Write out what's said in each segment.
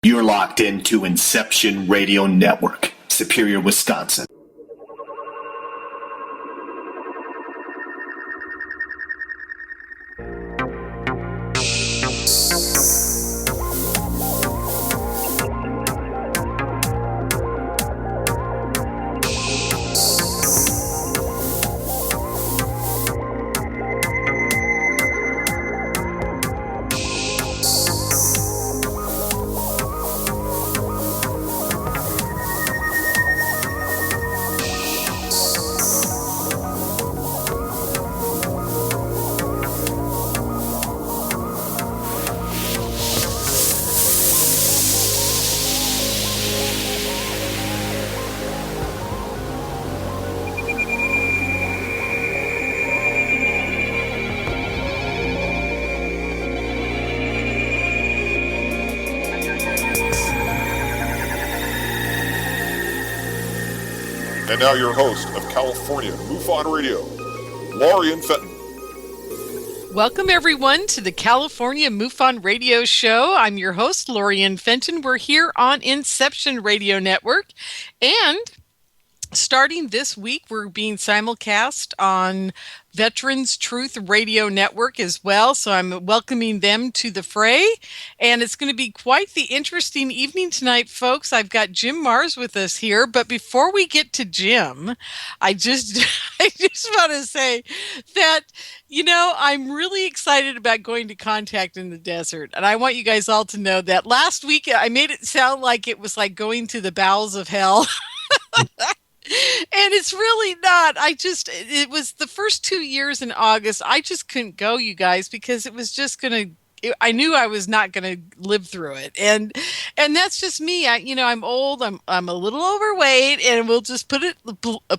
You're locked into Inception Radio Network, Superior, Wisconsin. And now your host of California MUFON Radio, Lorien Fenton. Welcome, everyone, to the California MUFON Radio Show. I'm your host, Lorien Fenton. We're here on Inception Radio Network. And starting this week, we're being simulcast on Veterans Truth Radio Network as well. So I'm welcoming them to the fray. And it's going to be quite the interesting evening tonight, folks. I've got Jim Mars with us here. But before we get to Jim, I just want to say that, you know, I'm really excited about going to Contact in the Desert. And I want you guys all to know that last week I made it sound like it was like going to the bowels of hell. And it's really not. It was the first 2 years in August. I just couldn't go, you guys, because it was just I knew I was not going to live through it. And that's just me. I'm old. I'm a little overweight, and we'll just put it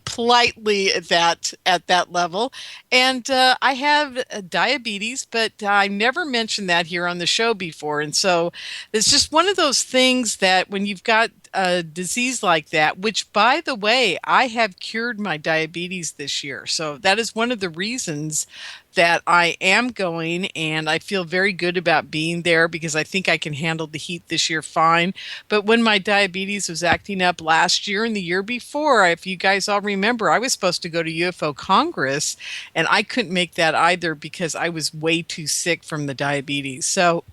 politely at that level. And I have diabetes, but I never mentioned that here on the show before. And so it's just one of those things that when you've got a disease like that, which, by the way, I have cured my diabetes this year. So that is one of the reasons that I am going, and I feel very good about being there because I think I can handle the heat this year fine. But when my diabetes was acting up last year and the year before, if you guys all remember, I was supposed to go to UFO Congress, and I couldn't make that either because I was way too sick from the diabetes. So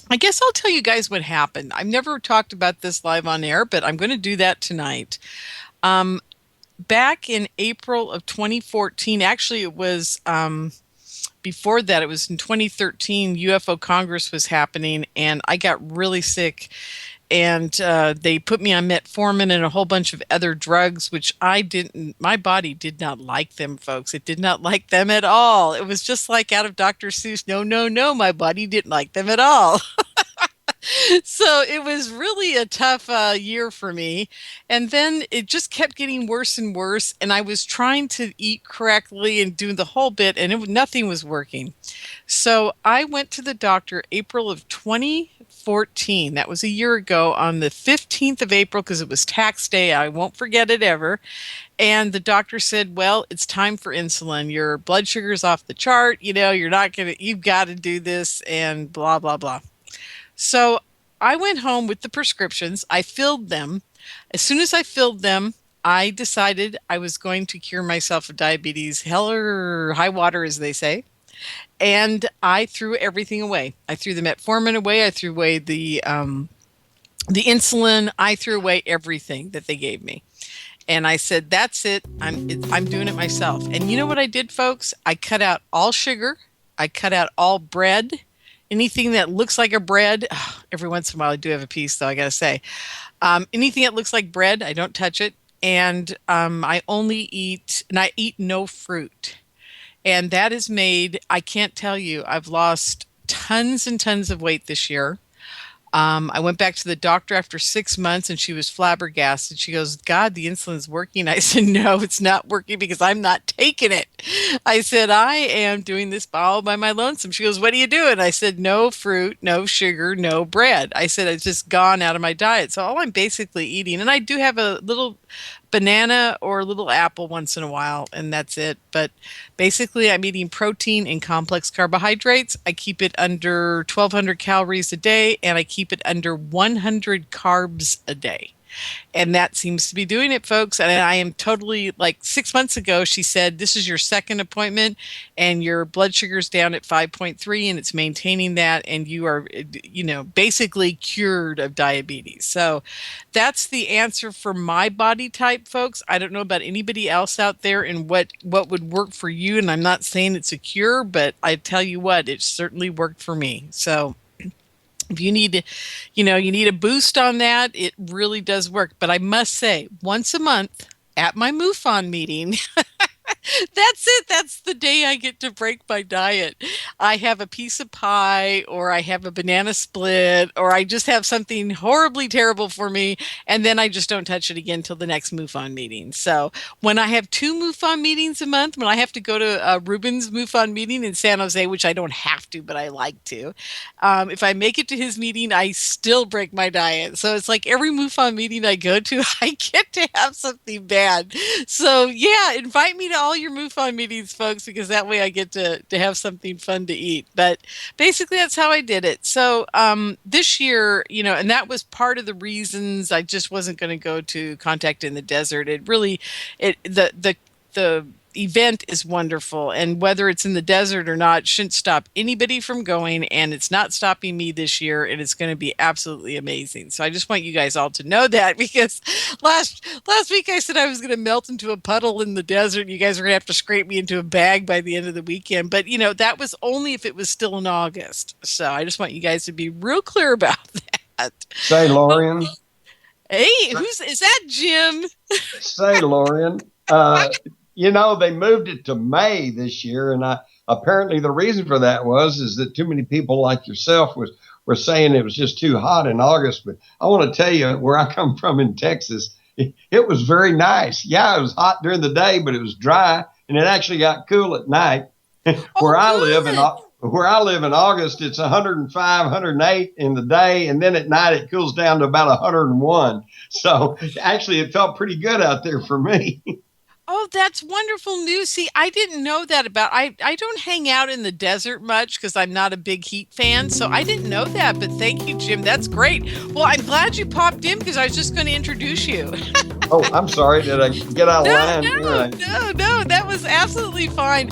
I guess I'll tell you guys what happened. I've never talked about this live on air, but I'm going to do that tonight. Back in April of 2014, actually it was before that, it was in 2013, UFO Congress was happening, and I got really sick. And they put me on metformin and a whole bunch of other drugs, which my body did not like them, folks. It did not like them at all. It was just like out of Dr. Seuss, no, my body didn't like them at all. So it was really a tough year for me. And then it just kept getting worse and worse. And I was trying to eat correctly and do the whole bit, and nothing was working. So I went to the doctor April of 2014. That was a year ago on the 15th of April because it was tax day. I won't forget it ever. And the doctor said, well, it's time for insulin. Your blood sugar is off the chart. You know, you've got to do this and blah, blah, blah. So I went home with the prescriptions. I filled them. As soon as I filled them, I decided I was going to cure myself of diabetes, hell or high water, as they say. And I threw everything away. I threw the metformin away. I threw away the insulin. I threw away everything that they gave me. And I said, that's it. I'm doing it myself. And you know what I did, folks? I cut out all sugar. I cut out all bread. Anything that looks like a bread, every once in a while I do have a piece, though, I got to say. Anything that looks like bread, I don't touch it. And I eat no fruit. And that has made, I can't tell you, I've lost tons and tons of weight this year. I went back to the doctor after 6 months, and she was flabbergasted. She goes, God, the insulin's working. I said, no, it's not working because I'm not taking it. I said, I am doing this all by my lonesome. She goes, what are you doing? I said, no fruit, no sugar, no bread. I said, it's just gone out of my diet. So all I'm basically eating, and I do have a little banana or a little apple once in a while, and that's it. But basically, I'm eating protein and complex carbohydrates. I keep it under 1,200 calories a day, and I keep it under 100 carbs a day. And that seems to be doing it, folks. And I am totally, like 6 months ago, she said, this is your second appointment and your blood sugar's down at 5.3 and it's maintaining that. And you are, basically cured of diabetes. So that's the answer for my body type, folks. I don't know about anybody else out there and what would work for you. And I'm not saying it's a cure, but I tell you what, it certainly worked for me. So if you need to, you need a boost on that, it really does work. But I must say, once a month at my MUFON meeting, that's it. That's the day I get to break my diet. I have a piece of pie, or I have a banana split, or I just have something horribly terrible for me, and then I just don't touch it again till the next MUFON meeting. So when I have two MUFON meetings a month, when I have to go to Ruben's MUFON meeting in San Jose, which I don't have to, but I like to, if I make it to his meeting, I still break my diet. So it's like every MUFON meeting I go to, I get to have something bad. So yeah, invite me to all your MUFON meetings, folks, because that way I get to have something fun to eat. But basically, that's how I did it. So this year, and that was part of the reasons I just wasn't going to go to Contact in the Desert. The event is wonderful, and whether it's in the desert or not shouldn't stop anybody from going, and it's not stopping me this year, and it's going to be absolutely amazing. So I just want you guys all to know that, because last week I said I was going to melt into a puddle in the desert, and you guys are going to have to scrape me into a bag by the end of the weekend. But that was only if it was still in August. So I just want you guys to be real clear about that. Say, Lorien. Hey, is that Jim? Say, Lorien. They moved it to May this year, and apparently the reason for that is that too many people like yourself were saying it was just too hot in August. But I want to tell you, where I come from in Texas, it was very nice. Yeah, it was hot during the day, but it was dry, and it actually got cool at night. Where I live in August, it's 105, 108 in the day, and then at night it cools down to about 101. So actually, it felt pretty good out there for me. Oh, that's wonderful news. See, I didn't know that about. I don't hang out in the desert much because I'm not a big heat fan, so I didn't know that. But thank you, Jim. That's great. Well, I'm glad you popped in because I was just going to introduce you. Oh, I'm sorry. Did I get out of line? No. That was absolutely fine.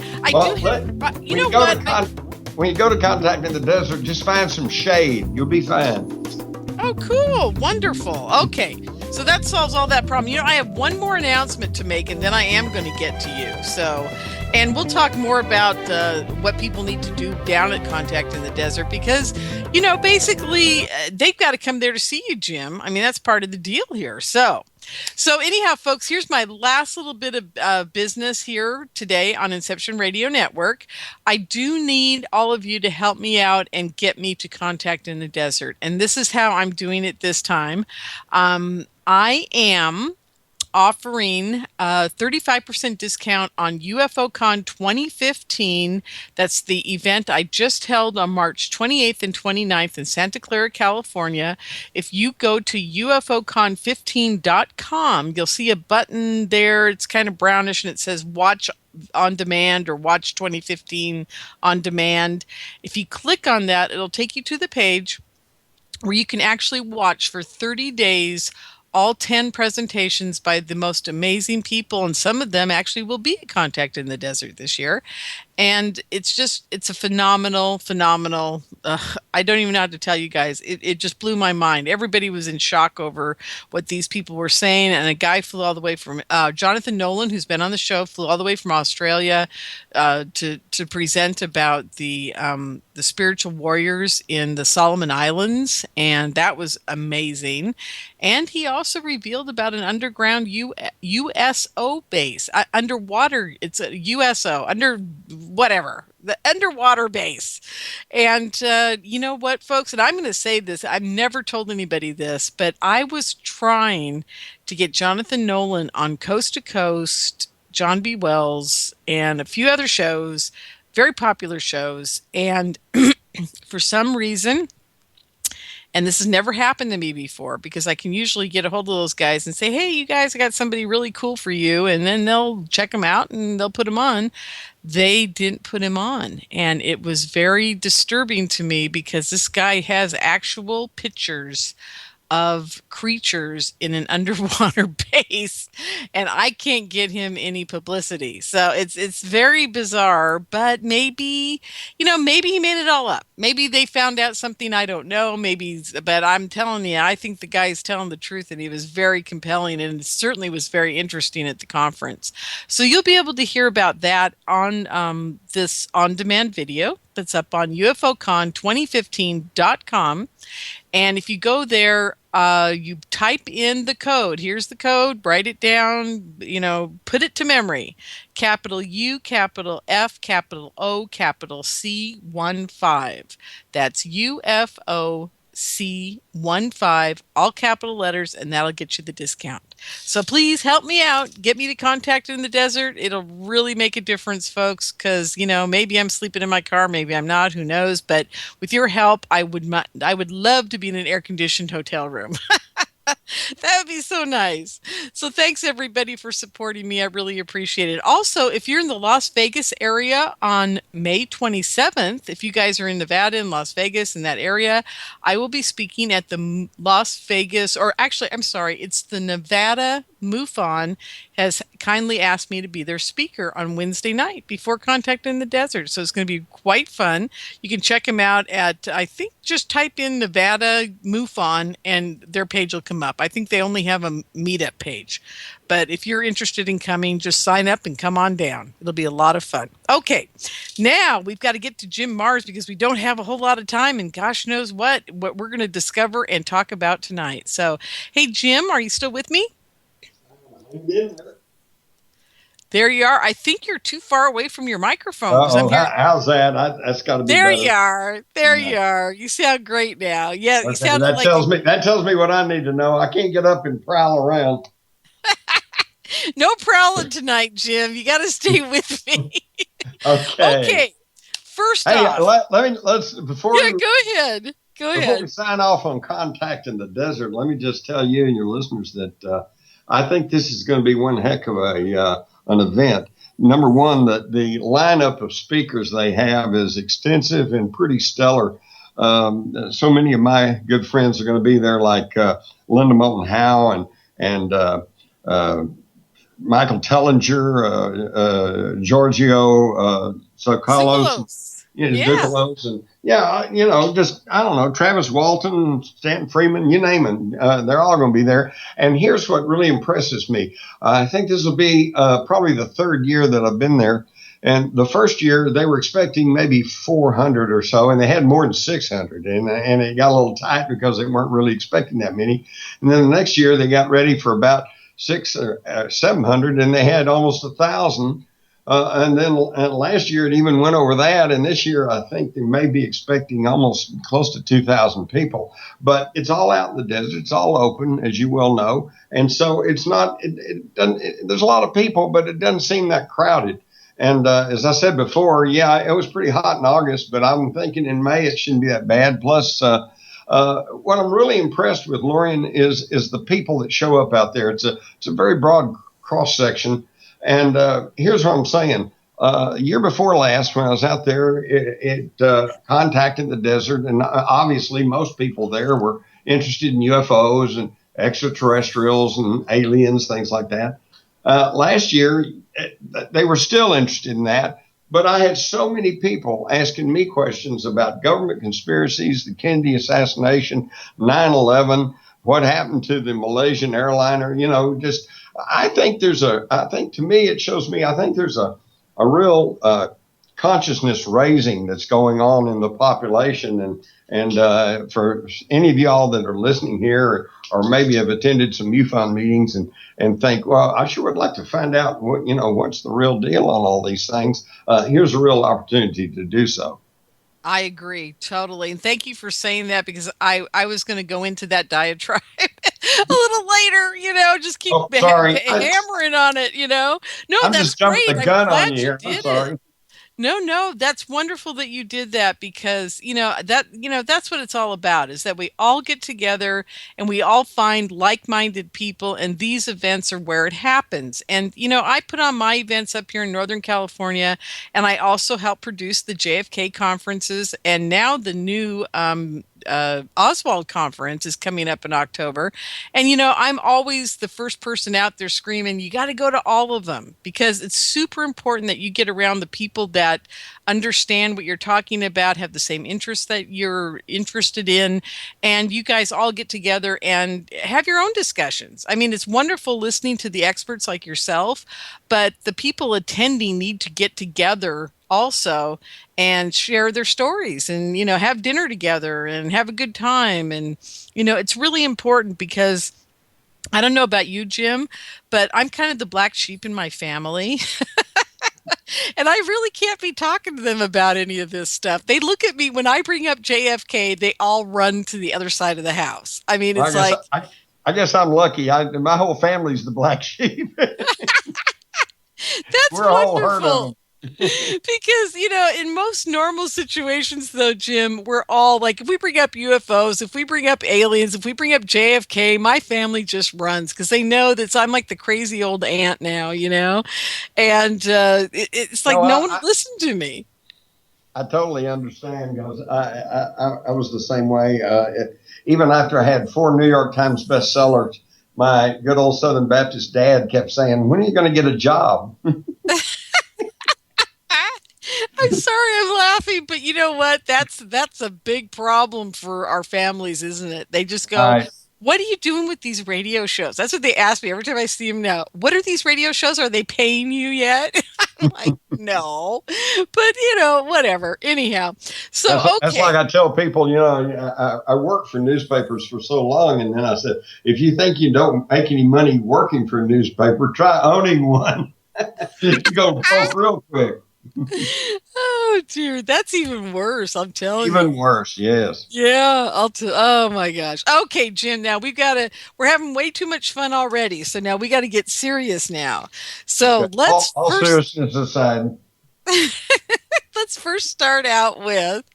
When you go to Contact in the Desert, just find some shade. You'll be fine. Oh, cool. Wonderful. Okay. So that solves all that problem. I have one more announcement to make, and then I am going to get to you. So, and we'll talk more about what people need to do down at Contact in the Desert, because, basically they've got to come there to see you, Jim. I mean, that's part of the deal here. So anyhow, folks, here's my last little bit of business here today on Inception Radio Network. I do need all of you to help me out and get me to Contact in the Desert. And this is how I'm doing it this time. I am offering a 35% discount on UFOCon 2015. That's the event I just held on March 28th and 29th in Santa Clara, California. If you go to UFOCon15.com, you'll see a button there. It's kind of brownish, and it says Watch on Demand or Watch 2015 on Demand. If you click on that, it'll take you to the page where you can actually watch for 30 days all 10 presentations by the most amazing people, and some of them actually will be at Contact in the Desert this year. And it's a phenomenal, I don't even know how to tell you guys. It just blew my mind. Everybody was in shock over what these people were saying. And a guy flew all the way from, Jonathan Nolan, who's been on the show, flew all the way from Australia to present about the spiritual warriors in the Solomon Islands. And that was amazing. And he also revealed about an underground USO base, underwater. It's a USO, the underwater base. And you know what, folks? And I'm going to say this. I've never told anybody this, but I was trying to get Jonathan Nolan on Coast to Coast John B. Wells and a few other shows, very popular shows. And for some reason, and this has never happened to me before, because I can usually get a hold of those guys and say, hey, you guys, I got somebody really cool for you. And then they'll check them out and they'll put them on. They didn't put him on. And it was very disturbing to me because this guy has actual pictures of creatures in an underwater base, and I can't get him any publicity. So it's very bizarre, but maybe he made it all up. Maybe they found out something I don't know. But I'm telling you, I think the guy's telling the truth, and he was very compelling, and it certainly was very interesting at the conference. So you'll be able to hear about that on this on-demand video that's up on UFOcon2015.com. And if you go there, you type in the code. Here's the code. Write it down. Put it to memory. Capital U, capital F, capital O, capital C, 15. That's UFO C15, all capital letters, and that'll get you the discount. So please help me out. Get me to Contact in the Desert. It'll really make a difference, folks, because, maybe I'm sleeping in my car, maybe I'm not, who knows. But with your help, I would love to be in an air-conditioned hotel room. That would be so nice. So thanks, everybody, for supporting me. I really appreciate it. Also, if you're in the Las Vegas area on May 27th, if you guys are in Nevada and Las Vegas in that area, I will be speaking at the Las Vegas, or actually, I'm sorry, it's the Nevada MUFON has kindly asked me to be their speaker on Wednesday night before Contact in the Desert. So it's going to be quite fun. You can check them out at, I think, just type in Nevada MUFON and their page will come up. I think they only have a meetup page. But if you're interested in coming, just sign up and come on down. It'll be a lot of fun. Okay, now we've got to get to Jim Mars because we don't have a whole lot of time, and gosh knows what we're going to discover and talk about tonight. So, hey, Jim, are you still with me? There you are. I think you're too far away from your microphone. How's that? That's got to be there better. You are. There you are. You sound great now. Yeah, okay, you sound that tells me what I need to know. I can't get up and prowl around. No prowling tonight, Jim. You got to stay with me. Okay. First off, let's before go ahead. Before we sign off on Contact in the Desert, let me just tell you and your listeners that I think this is going to be one heck of an event. Number one, the lineup of speakers they have is extensive and pretty stellar. So many of my good friends are going to be there, like Linda Moulton Howe and Michael Tellinger, Giorgio Tsoukalos, Tsoukalos, and just, I don't know, Travis Walton, Stanton Freeman, you name it. They're all going to be there. And here's what really impresses me. I think this will be probably the third year that I've been there. And the first year they were expecting maybe 400 or so, and they had more than 600. And it got a little tight because they weren't really expecting that many. And then the next year they got ready for about 600 or 700, and they had almost 1,000. And then last year it even went over that. And this year I think they may be expecting almost close to 2,000 people. But it's all out in the desert. It's all open, as you well know. And so it's not, there's a lot of people, but it doesn't seem that crowded. And as I said before, it was pretty hot in August, but I'm thinking in May it shouldn't be that bad. Plus, what I'm really impressed with, Lorien, is the people that show up out there. It's a very broad cross section. And here's what I'm saying. Year before last, when I was out there, it Contact in the Desert, and obviously most people there were interested in UFOs and extraterrestrials and aliens, things like that. Last year, they were still interested in that, but I had so many people asking me questions about government conspiracies, the Kennedy assassination, 9/11, what happened to the Malaysian airliner, I think to me, it shows me, I think there's a real consciousness raising that's going on in the population. And for any of y'all that are listening here or maybe have attended some MUFON meetings and think, well, I sure would like to find out what's the real deal on all these things. Here's a real opportunity to do so. I agree totally. And thank you for saying that, because I was going to go into that diatribe. a little later, just keep Oh, sorry. hammering on it, No, I'm that's just jumping great. the I'm gun on glad you you here. I'm did it. sorry. No, that's wonderful that you did that because, that's what it's all about is that we all get together and we all find like-minded people, and these events are where it happens. And, I put on my events up here in Northern California, and I also help produce the JFK conferences, and now the new Oswald conference is coming up in October. And, I'm always the first person out there screaming, you got to go to all of them because it's super important that you get around the people that understand what you're talking about, have the same interests that you're interested in, and you guys all get together and have your own discussions. I mean, it's wonderful listening to the experts like yourself, but the people attending need to get together also and share their stories and have dinner together and have a good time. And it's really important because I don't know about you, Jim, but I'm kind of the black sheep in my family. And I really can't be talking to them about any of this stuff. They look at me when I bring up JFK, they all run to the other side of the house. I mean, Well, it's like, I guess I'm lucky. My whole family's the black sheep. that's We're a whole herd of wonderful. them. Because, in most normal situations, though, Jim, we're all like, if we bring up UFOs, if we bring up aliens, if we bring up JFK, my family just runs because they know that I'm like the crazy old aunt now, and it's like no one will listen to me. I totally understand because I was the same way. Even after I had 4 New York Times bestsellers, my good old Southern Baptist dad kept saying, when are you going to get a job? I'm sorry I'm laughing, but you know what? That's a big problem for our families, isn't it? They just go, what are you doing with these radio shows? That's what they ask me every time I see them now. What are these radio shows? Are they paying you yet? I'm like, no, but whatever. Anyhow, so that's like I tell people, I worked for newspapers for so long, and then I said, if you think you don't make any money working for a newspaper, try owning one. You go broke real quick. Oh dear, that's even worse. I'm telling you. Even worse, yes. Yeah, oh my gosh. Okay, Jim, now we're having way too much fun already. So now we got to get serious now. So let's all seriousness aside. Let's first start out with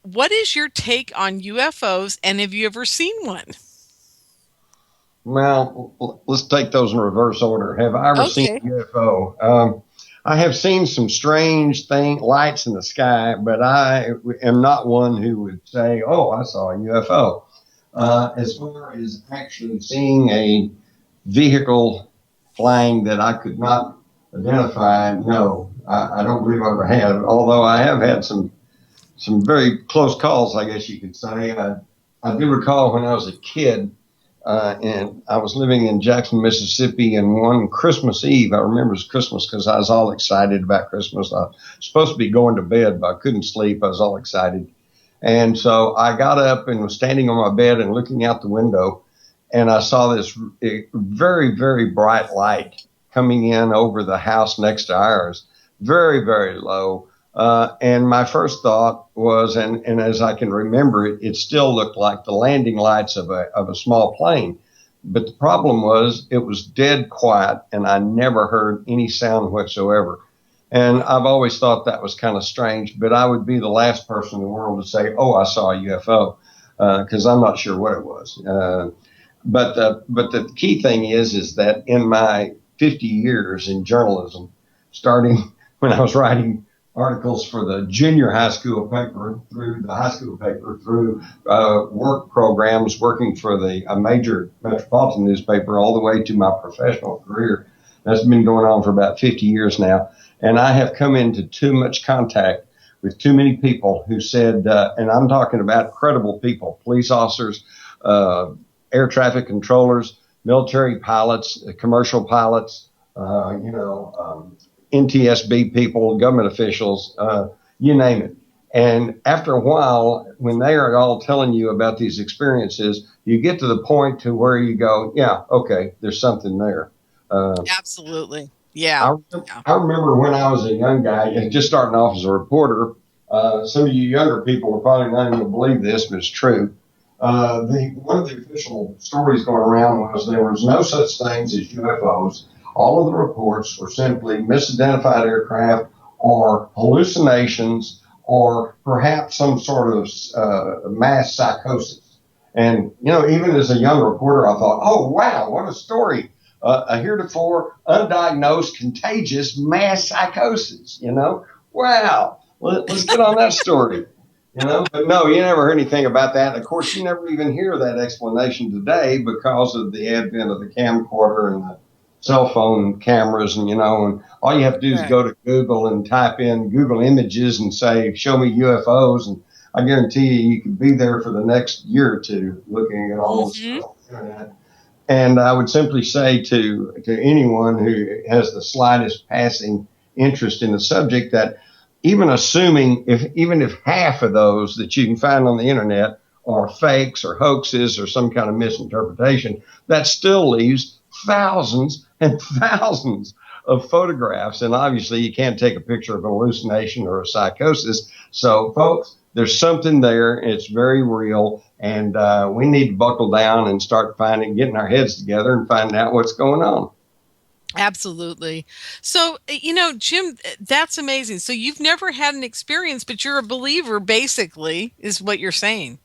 what is your take on UFOs, and have you ever seen one? Well, let's take those in reverse order. Have I ever seen a UFO? I have seen some strange lights in the sky, but I am not one who would say, oh, I saw a UFO. As far as actually seeing a vehicle flying that I could not identify, no, I don't believe I ever have, although I have had some very close calls, I guess you could say. I do recall when I was a kid, and I was living in Jackson, Mississippi, and one Christmas Eve, I remember it was Christmas because I was all excited about Christmas. I was supposed to be going to bed, but I couldn't sleep. I was all excited. And so I got up and was standing on my bed and looking out the window, and I saw this very, very bright light coming in over the house next to ours, very, very low. And my first thought was, and as I can remember it, it still looked like the landing lights of a small plane. But the problem was it was dead quiet, and I never heard any sound whatsoever. And I've always thought that was kind of strange, but I would be the last person in the world to say, oh, I saw a UFO, because I'm not sure what it was. But the key thing is that in my 50 years in journalism, starting when I was writing articles for the junior high school paper, through the high school paper, through work programs, working for a major metropolitan newspaper, all the way to my professional career. That's been going on for about 50 years now. And I have come into too much contact with too many people who said, and I'm talking about credible people, police officers, air traffic controllers, military pilots, commercial pilots, NTSB people, government officials, you name it. And after a while, when they are all telling you about these experiences, you get to the point to where you go, yeah, okay, there's something there. Absolutely. Yeah. I remember when I was a young guy, just starting off as a reporter, some of you younger people are probably not even going to believe this, but it's true. One of the official stories going around was there was no such things as UFOs. All of the reports were simply misidentified aircraft or hallucinations or perhaps some sort of mass psychosis. And, even as a young reporter, I thought, oh, wow, what a story. A heretofore undiagnosed contagious mass psychosis, Wow, let's get on that story. But no, you never heard anything about that. And of course, you never even hear that explanation today because of the advent of the camcorder and the cell phone cameras. And all you have to do is go to Google and type in Google Images and say, show me UFOs. And I guarantee you could be there for the next year or two looking at all this stuff on the internet. And I would simply say to anyone who has the slightest passing interest in the subject that even assuming even if half of those that you can find on the internet are fakes or hoaxes or some kind of misinterpretation, that still leaves thousands and thousands of photographs. And obviously you can't take a picture of a hallucination or a psychosis. So folks, there's something there. It's very real. And we need to buckle down and start getting our heads together and finding out what's going on. Absolutely. So, Jim, that's amazing. So you've never had an experience, but you're a believer, basically, is what you're saying.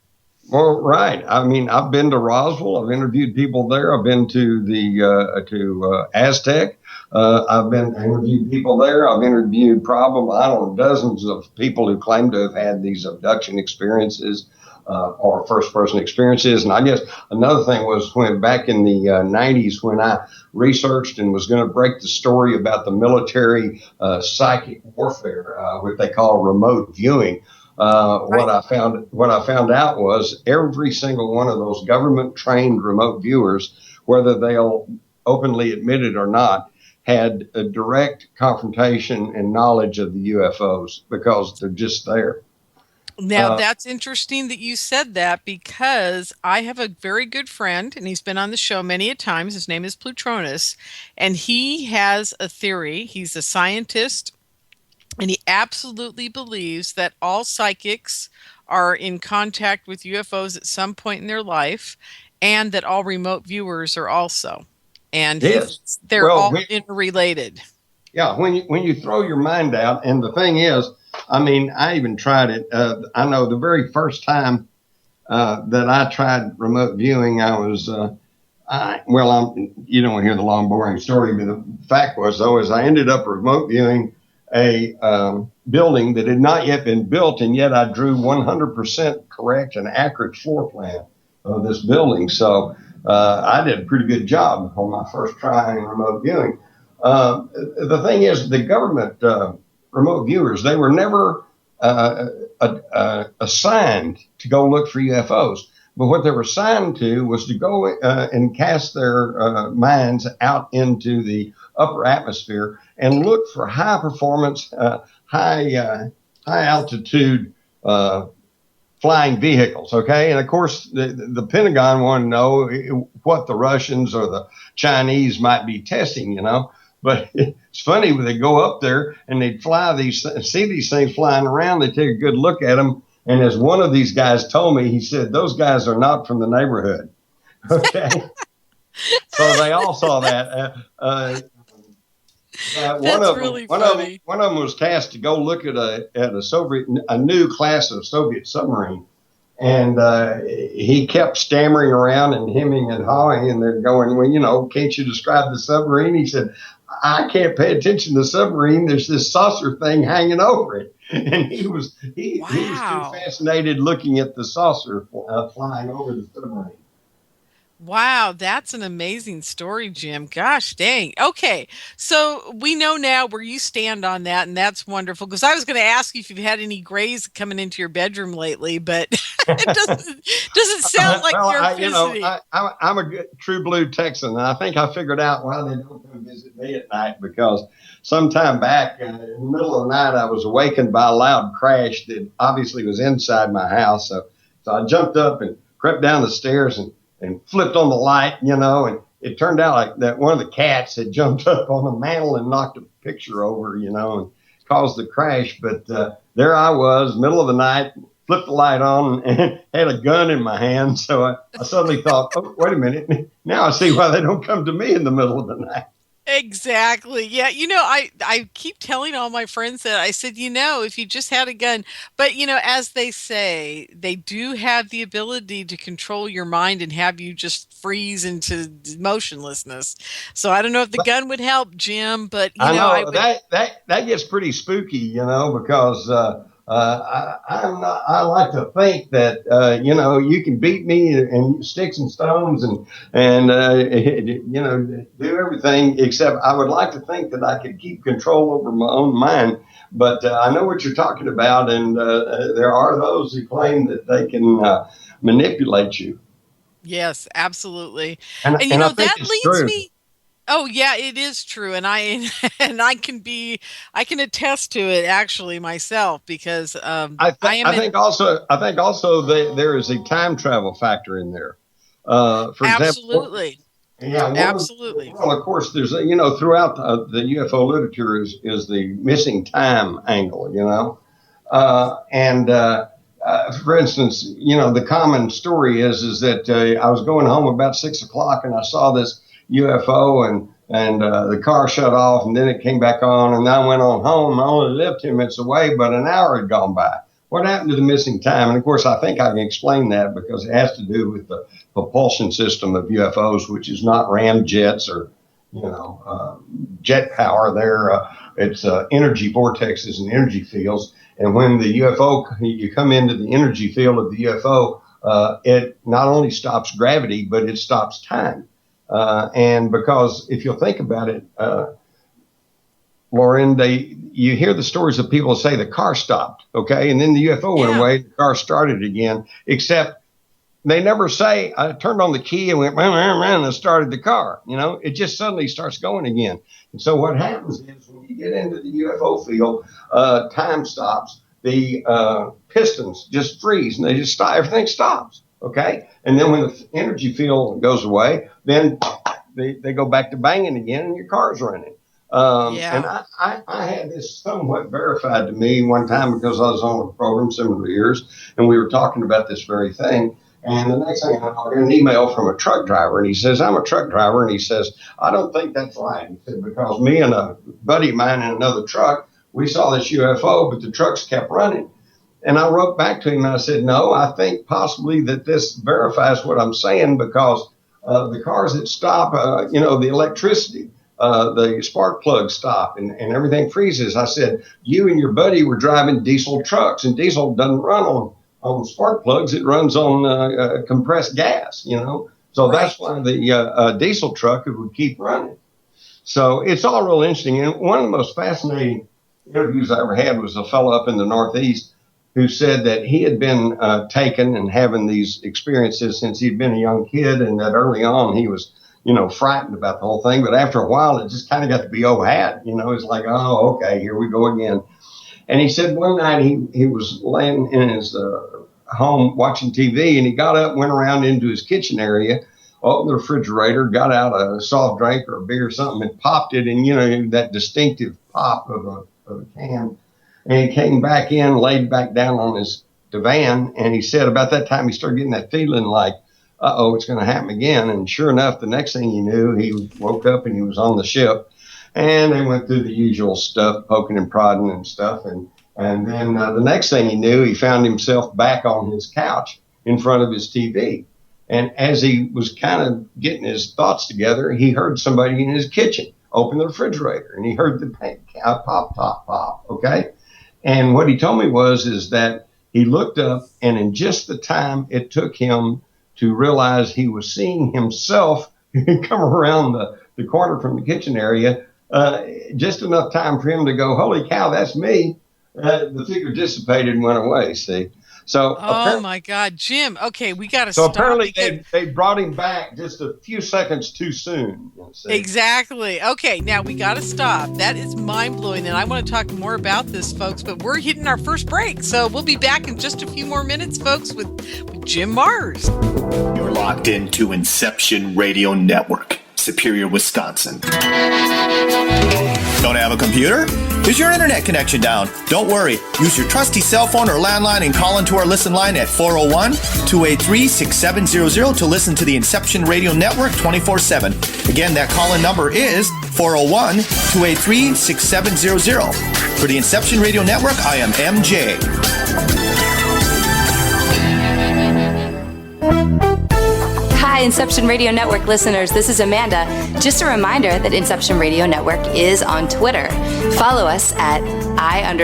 Well, right. I mean, I've been to Roswell. I've interviewed people there. I've been to the Aztec. I've interviewed people there. I've interviewed probably, dozens of people who claim to have had these abduction experiences. Or first-person experiences. And I guess another thing was when back in the 90s when I researched and was going to break the story about the military psychic warfare, what they call remote viewing. What I found out was every single one of those government-trained remote viewers, whether they'll openly admit it or not, had a direct confrontation and knowledge of the UFOs because they're just there. Now, that's interesting that you said that because I have a very good friend, and he's been on the show many a times. His name is Plutronus, and he has a theory. He's a scientist, and he absolutely believes that all psychics are in contact with UFOs at some point in their life, and that all remote viewers are also. And they're all interrelated. Yeah, when you throw your mind out, and the thing is, I mean, I even tried it. I know the very first time that I tried remote viewing, I was, you don't want to hear the long, boring story, but the fact was, though, is I ended up remote viewing a building that had not yet been built, and yet I drew 100% correct and accurate floor plan of this building. So I did a pretty good job on my first try in remote viewing. The thing is, the government remote viewers, they were never assigned to go look for UFOs. But what they were assigned to was to go and cast their minds out into the upper atmosphere and look for high performance, high altitude flying vehicles. Okay. And of course, the Pentagon wanted to know what the Russians or the Chinese might be testing, But it's funny when they go up there and they'd see these things flying around. They take a good look at them. And as one of these guys told me, he said, those guys are not from the neighborhood. Okay. So they all saw that. One of them was tasked to go look at a new class of Soviet submarine. And he kept stammering around and hemming and hawing, and they're going, well, can't you describe the submarine? He said, I can't pay attention to the submarine. There's this saucer thing hanging over it. And he was too fascinated looking at the saucer flying over the submarine. Wow, that's an amazing story, Jim. Gosh dang. Okay, so we know now where you stand on that, and that's wonderful. Because I was going to ask you if you've had any grays coming into your bedroom lately, but it doesn't sound like you're visiting. I'm a good, true blue Texan, and I think I figured out why they don't come visit me at night. Because sometime back in the middle of the night, I was awakened by a loud crash that obviously was inside my house. So I jumped up and crept down the stairs and flipped on the light, and it turned out like that one of the cats had jumped up on the mantle and knocked a picture over, and caused the crash. But there I was, middle of the night, flipped the light on and had a gun in my hand. So I suddenly thought, oh, wait a minute. Now I see why they don't come to me in the middle of the night. Exactly. Yeah. I keep telling all my friends that I said, if you just had a gun, but as they say, they do have the ability to control your mind and have you just freeze into motionlessness. So I don't know if the gun would help, Jim, but I know I would. that gets pretty spooky, because I like to think that you can beat me and sticks and stones and do everything, except I would like to think that I could keep control over my own mind. But I know what you're talking about, and there are those who claim that they can manipulate you. Yes, absolutely. And And I think that it's leads true. me. Oh yeah, it is true, and I and I can attest to it actually myself because I am I think also there is a time travel factor in there. For example, absolutely, yeah, absolutely. well, of course, there's throughout the UFO literature is the missing time angle, and for instance, the common story is that I was going home about 6 o'clock and I saw this UFO and the car shut off and then it came back on and I went on home. I only lived 10 minutes away, but an hour had gone by. What happened to the missing time? And of course, I think I can explain that because it has to do with the propulsion system of UFOs, which is not ramjets or, jet power. It's energy vortexes and energy fields. And when the UFO, you come into the energy field of the UFO, it not only stops gravity, but it stops time. And because if you'll think about it, Lorien, you hear the stories of people say the car stopped, okay, and then the UFO went away, the car started again, except they never say, I turned on the key and went, and started the car. It just suddenly starts going again. And so what happens is when you get into the UFO field, time stops, the pistons just freeze and they just stop, everything stops, okay? And then when the energy field goes away, then they go back to banging again and your car's running. And I had this somewhat verified to me one time because I was on a program similar to yours, and we were talking about this very thing. And the next thing I know, I get an email from a truck driver, and he says, I'm a truck driver, and he says, I don't think that's right. He said, because me and a buddy of mine in another truck, we saw this UFO, but the trucks kept running. And I wrote back to him, and I said, no, I think possibly that this verifies what I'm saying because the cars that stop, the electricity, the spark plugs stop and everything freezes. I said, you and your buddy were driving diesel trucks, and diesel doesn't run on spark plugs. It runs on compressed gas, So that's why the diesel truck would keep running. So it's all real interesting. And one of the most fascinating interviews I ever had was a fellow up in the Northeast who said that he had been taken and having these experiences since he'd been a young kid, and that early on he was frightened about the whole thing. But after a while, it just kind of got to be old hat. It's like, oh, okay, here we go again. And he said one night he was laying in his home watching TV, and he got up, went around into his kitchen area, opened the refrigerator, got out a soft drink or a beer or something, and popped it in, that distinctive pop of a can. And he came back in, laid back down on his divan, and he said about that time he started getting that feeling like, uh-oh, it's going to happen again. And sure enough, the next thing he knew, he woke up and he was on the ship. And they went through the usual stuff, poking and prodding and stuff. And then the next thing he knew, he found himself back on his couch in front of his TV. And as he was kind of getting his thoughts together, he heard somebody in his kitchen open the refrigerator. And he heard the pop, pop, pop, okay? And what he told me is that he looked up, and in just the time it took him to realize he was seeing himself come around the corner from the kitchen area, just enough time for him to go, holy cow, that's me. The figure dissipated and went away, see. So, oh my God, Jim. Okay, we got to so stop. Apparently they brought him back just a few seconds too soon. Exactly. Okay, now we got to stop. That is mind blowing, and I want to talk more about this, folks. But we're hitting our first break, so we'll be back in just a few more minutes, folks, with Jim Mars. You're locked into Inception Radio Network, Superior, Wisconsin. Don't have a computer? Is your internet connection down? Don't worry. Use your trusty cell phone or landline and call into our listen line at 401-283-6700 to listen to the Inception Radio Network 24/7. Again, that call-in number is 401-283-6700. For the Inception Radio Network, I am MJ. Hi, Inception Radio Network listeners. This is Amanda. Just a reminder that Inception Radio Network is on Twitter. Follow us at I_R_N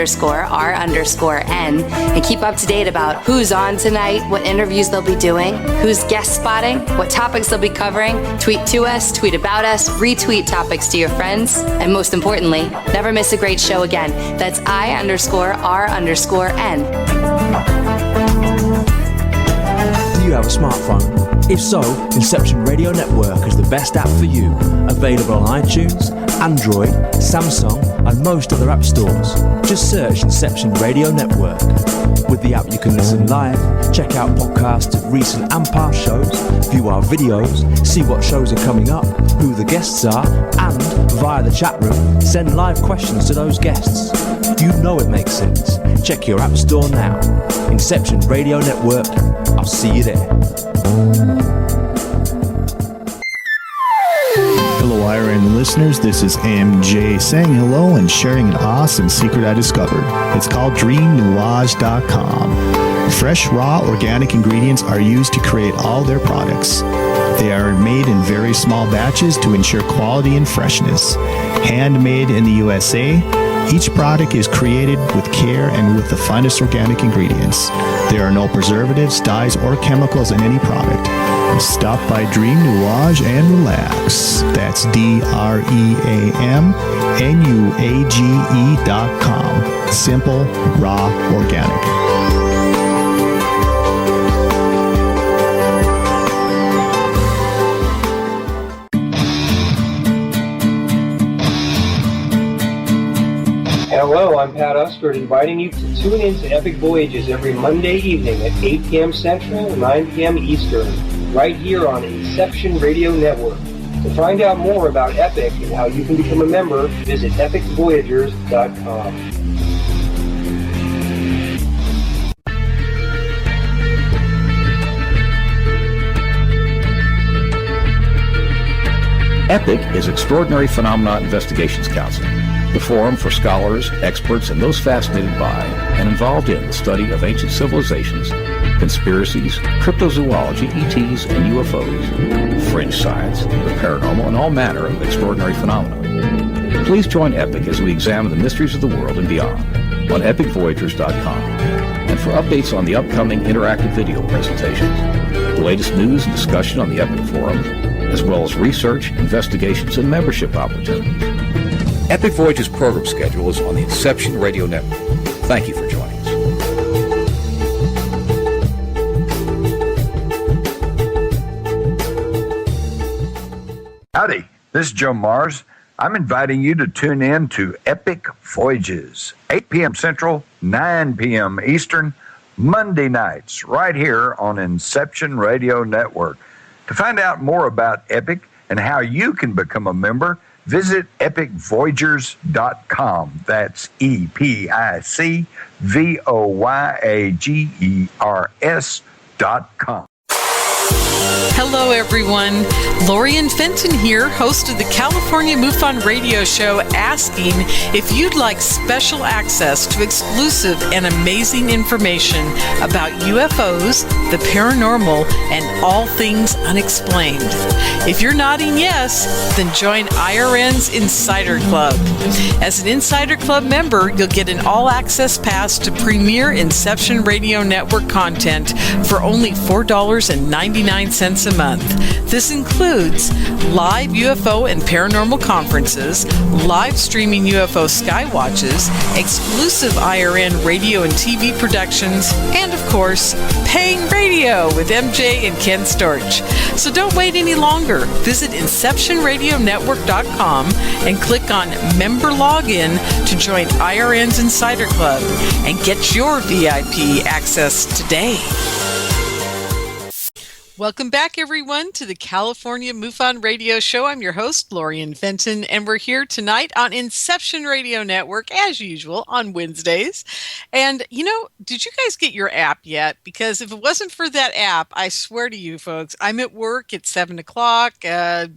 and keep up to date about who's on tonight, what interviews they'll be doing, who's guest spotting, what topics they'll be covering. Tweet to us, tweet about us, retweet topics to your friends, and most importantly, never miss a great show again. That's I_R_N. Do you have a smartphone? If so, Inception Radio Network is the best app for you. Available on iTunes, Android, Samsung, and most other app stores. Just search Inception Radio Network. With the app, you can listen live, check out podcasts of recent and past shows, view our videos, see what shows are coming up, who the guests are, and, via the chat room, send live questions to those guests. You know it makes sense. Check your app store now. Inception Radio Network. I'll see you there. Hello, IRN listeners. This is MJ saying hello and sharing an awesome secret I discovered. It's called dreamnuage.com. Fresh, raw, organic ingredients are used to create all their products. They are made in very small batches to ensure quality and freshness. Handmade in the USA, each product is created with care and with the finest organic ingredients. There are no preservatives, dyes, or chemicals in any product. Stop by Dream Nuage and relax. That's DREAMNUAGE.com. Simple, raw, organic. Hello, I'm Pat Ustford, inviting you to tune in to Epic Voyages every Monday evening at 8 p.m. Central, 9 p.m. Eastern, right here on Inception Radio Network. To find out more about Epic and how you can become a member, visit epicvoyagers.com. EPIC is Extraordinary Phenomena Investigations Council, the forum for scholars, experts, and those fascinated by and involved in the study of ancient civilizations, conspiracies, cryptozoology, ETs, and UFOs, fringe science, the paranormal, and all manner of extraordinary phenomena. Please join EPIC as we examine the mysteries of the world and beyond on epicvoyagers.com. And for updates on the upcoming interactive video presentations, the latest news and discussion on the EPIC forums, as well as research, investigations, and membership opportunities. Epic Voyages program schedule is on the Inception Radio Network. Thank you for joining us. Howdy, this is Joe Mars. I'm inviting you to tune in to Epic Voyages, 8 p.m. Central, 9 p.m. Eastern, Monday nights, right here on Inception Radio Network. To find out more about Epic and how you can become a member, visit epicvoyagers.com. That's epicvoyagers.com. Hello, everyone. Lorien Fenton here, host of the California MUFON Radio Show, asking if you'd like special access to exclusive and amazing information about UFOs, the paranormal, and all things unexplained. If you're nodding yes, then join IRN's Insider Club. As an Insider Club member, you'll get an all-access pass to premier Inception Radio Network content for only $4.99 a month. This includes live UFO and paranormal conferences, live streaming UFO skywatches, exclusive IRN radio and TV productions, and of course, paying radio with MJ and Ken Storch. So don't wait any longer. Visit InceptionRadioNetwork.com and click on Member Login to join IRN's Insider Club and get your VIP access today. Welcome back, everyone, to the California MUFON Radio Show. I'm your host, Lorien Fenton, and we're here tonight on Inception Radio Network, as usual, on Wednesdays. And, did you guys get your app yet? Because if it wasn't for that app, I swear to you, folks, I'm at work at 7 o'clock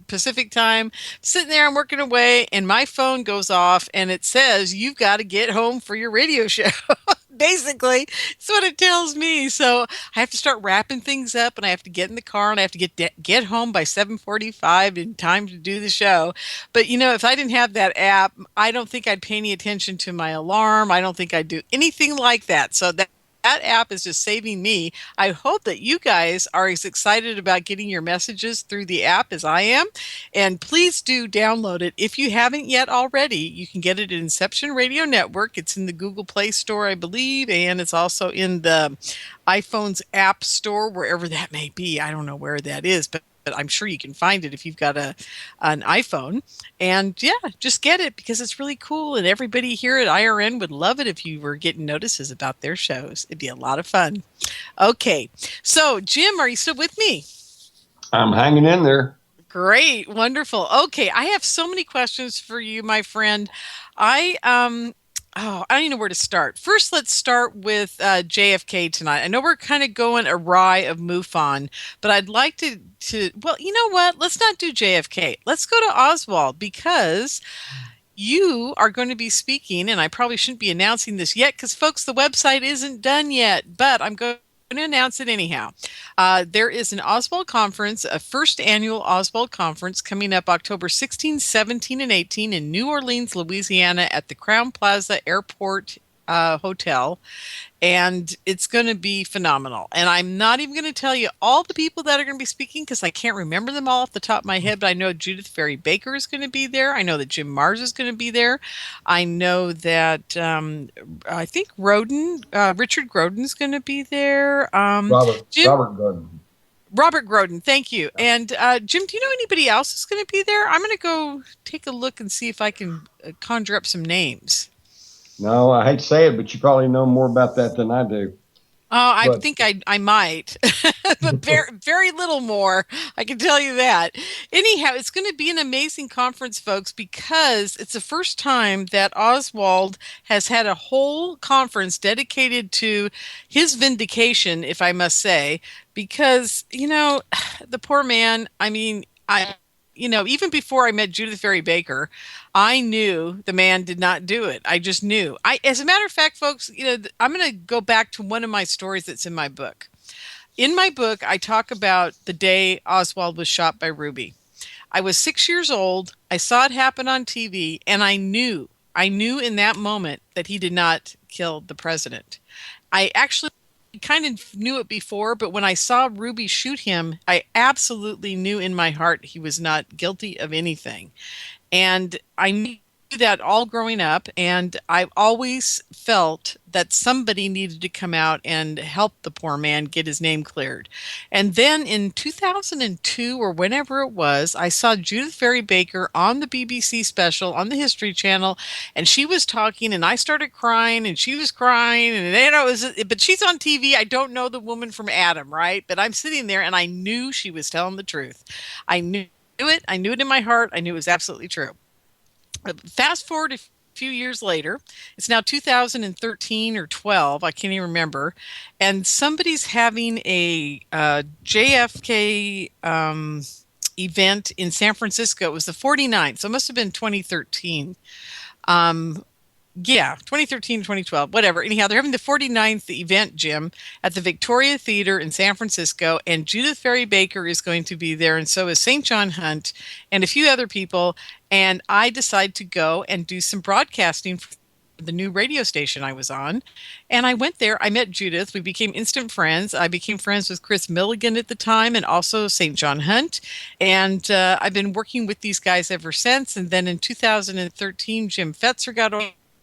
Pacific time, sitting there, I'm working away, and my phone goes off, and it says, you've got to get home for your radio show. Basically, it's what it tells me. So I have to start wrapping things up, and I have to get in the car, and I have to get home by 7:45 in time to do the show. But if I didn't have that app, I don't think I'd pay any attention to my alarm. I don't think I'd do anything like that. So that app is just saving me. I hope that you guys are as excited about getting your messages through the app as I am. And please do download it. If you haven't yet already, you can get it at Inception Radio Network. It's in the Google Play Store, I believe, and it's also in the iPhone's App Store, wherever that may be. I don't know where that is, but I'm sure you can find it if you've got an iPhone. And yeah, just get it because it's really cool. And everybody here at IRN would love it if you were getting notices about their shows. It'd be a lot of fun. Okay. So, Jim, are you still with me? I'm hanging in there. Great. Wonderful. Okay. I have so many questions for you, my friend. I don't even know where to start. First, let's start with JFK tonight. I know we're kind of going awry of MUFON, but I'd like to well, you know what? Let's not do JFK. Let's go to Oswald because you are going to be speaking, and I probably shouldn't be announcing this yet because, folks, the website isn't done yet, but I'm going to announce it anyhow. There is an Oswald conference, a first annual Oswald conference coming up October 16, 17, and 18 in New Orleans, Louisiana at the Crown Plaza Airport Hotel. And it's going to be phenomenal. And I'm not even going to tell you all the people that are going to be speaking because I can't remember them all off the top of my head, but I know Judith Ferry Baker is going to be there. I know that Jim Mars is going to be there. I know that I think Richard Groden is going to be there. Robert Groden. Robert Groden, thank you. And Jim, do you know anybody else who's going to be there? I'm going to go take a look and see if I can conjure up some names. No, I hate to say it, but you probably know more about that than I do. I think I might, but very, very little more. I can tell you that. Anyhow, it's going to be an amazing conference, folks, because it's the first time that Oswald has had a whole conference dedicated to his vindication, if I must say, because, the poor man, even before I met Judith Ferry Baker, I knew the man did not do it. I just knew. As a matter of fact, folks, I'm going to go back to one of my stories that's in my book. In my book, I talk about the day Oswald was shot by Ruby. I was 6 years old. I saw it happen on TV, and I knew in that moment that he did not kill the president. I actually kind of knew it before, but when I saw Ruby shoot him, I absolutely knew in my heart he was not guilty of anything. And I knew that all growing up, and I've always felt that somebody needed to come out and help the poor man get his name cleared. And then in 2002 or whenever it was, I saw Judith Ferry Baker on the BBC special on the History Channel, and she was talking, and I started crying, and she was crying, and but she's on TV. I don't know the woman from Adam, right? But I'm sitting there, and I knew she was telling the truth. I knew it. I knew it in my heart. I knew it was absolutely true. Fast forward a few years later, it's now 2013 or 12, I can't even remember, and somebody's having a JFK event in San Francisco. It was the 49th, so it must have been 2013. 2013, 2012, whatever. Anyhow, they're having the 49th event, Jim, at the Victoria Theater in San Francisco, and Judith Ferry Baker is going to be there, and so is St. John Hunt and a few other people, and I decided to go and do some broadcasting for the new radio station I was on, and I went there. I met Judith. We became instant friends. I became friends with Chris Milligan at the time and also St. John Hunt, and I've been working with these guys ever since, and then in 2013, Jim Fetzer got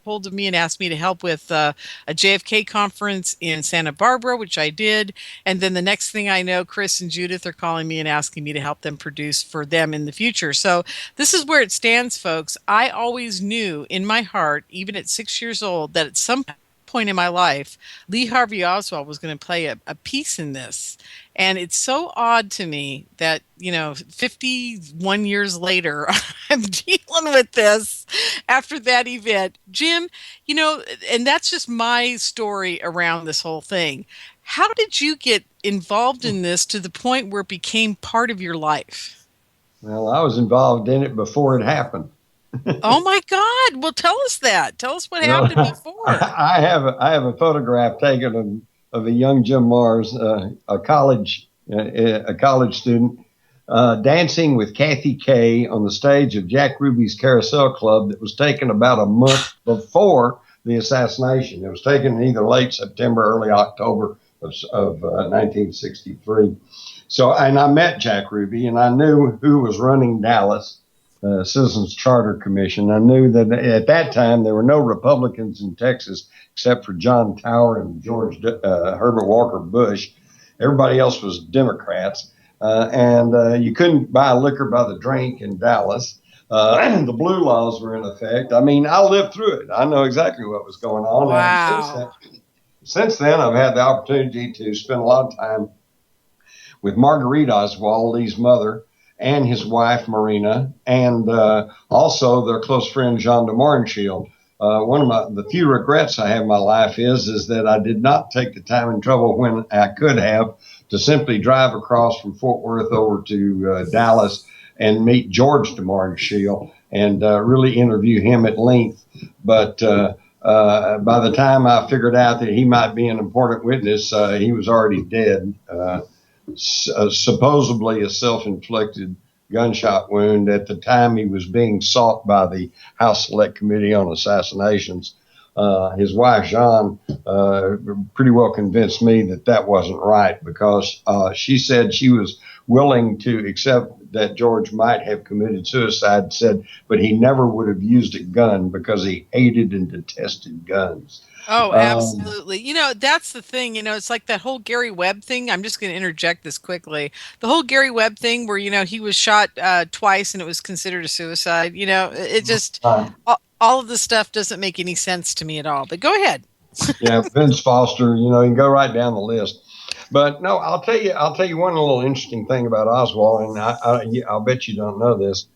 hold of me and asked me to help with a JFK conference in Santa Barbara, which I did. And then the next thing I know, Chris and Judith are calling me and asking me to help them produce for them in the future. So this is where it stands, folks. I always knew in my heart, even at 6 years old, that at some point in my life, Lee Harvey Oswald was going to play a piece in this. And it's so odd to me that, 51 years later, I'm dealing with this after that event. Jim, and that's just my story around this whole thing. How did you get involved in this to the point where it became part of your life? Well, I was involved in it before it happened. Oh my God! Well, tell us that. Tell us what happened before. I have a photograph taken of a young Jim Mars, a college student, dancing with Kathy Kay on the stage of Jack Ruby's Carousel Club. That was taken about a month before the assassination. It was taken in either late September, early October of 1963. So, and I met Jack Ruby, and I knew who was running Dallas. Citizens Charter Commission. I knew that at that time there were no Republicans in Texas except for John Tower and George Herbert Walker Bush. Everybody else was Democrats, and you couldn't buy liquor by the drink in Dallas. The blue laws were in effect. I mean, I lived through it. I know exactly what was going on. Wow. And since then, I've had the opportunity to spend a lot of time with Marguerite Oswald, Lee's mother, and his wife, Marina, and also their close friend, Jean de Marnshield. One of the few regrets I have in my life is that I did not take the time and trouble when I could have to simply drive across from Fort Worth over to Dallas and meet George de Marnshield and really interview him at length. But by the time I figured out that he might be an important witness, he was already dead. Supposedly a self-inflicted gunshot wound at the time he was being sought by the House Select Committee on Assassinations. His wife, Jean, pretty well convinced me that wasn't right because she said she was willing to accept that George might have committed suicide, but he never would have used a gun because he hated and detested guns. Oh, absolutely. That's the thing. It's like that whole Gary Webb thing. I'm just going to interject this quickly. The whole Gary Webb thing where, he was shot twice and it was considered a suicide. It just, all of this stuff doesn't make any sense to me at all. But go ahead. Yeah, Vince Foster, you can go right down the list. But no, I'll tell you one little interesting thing about Oswald, and I'll bet you don't know this.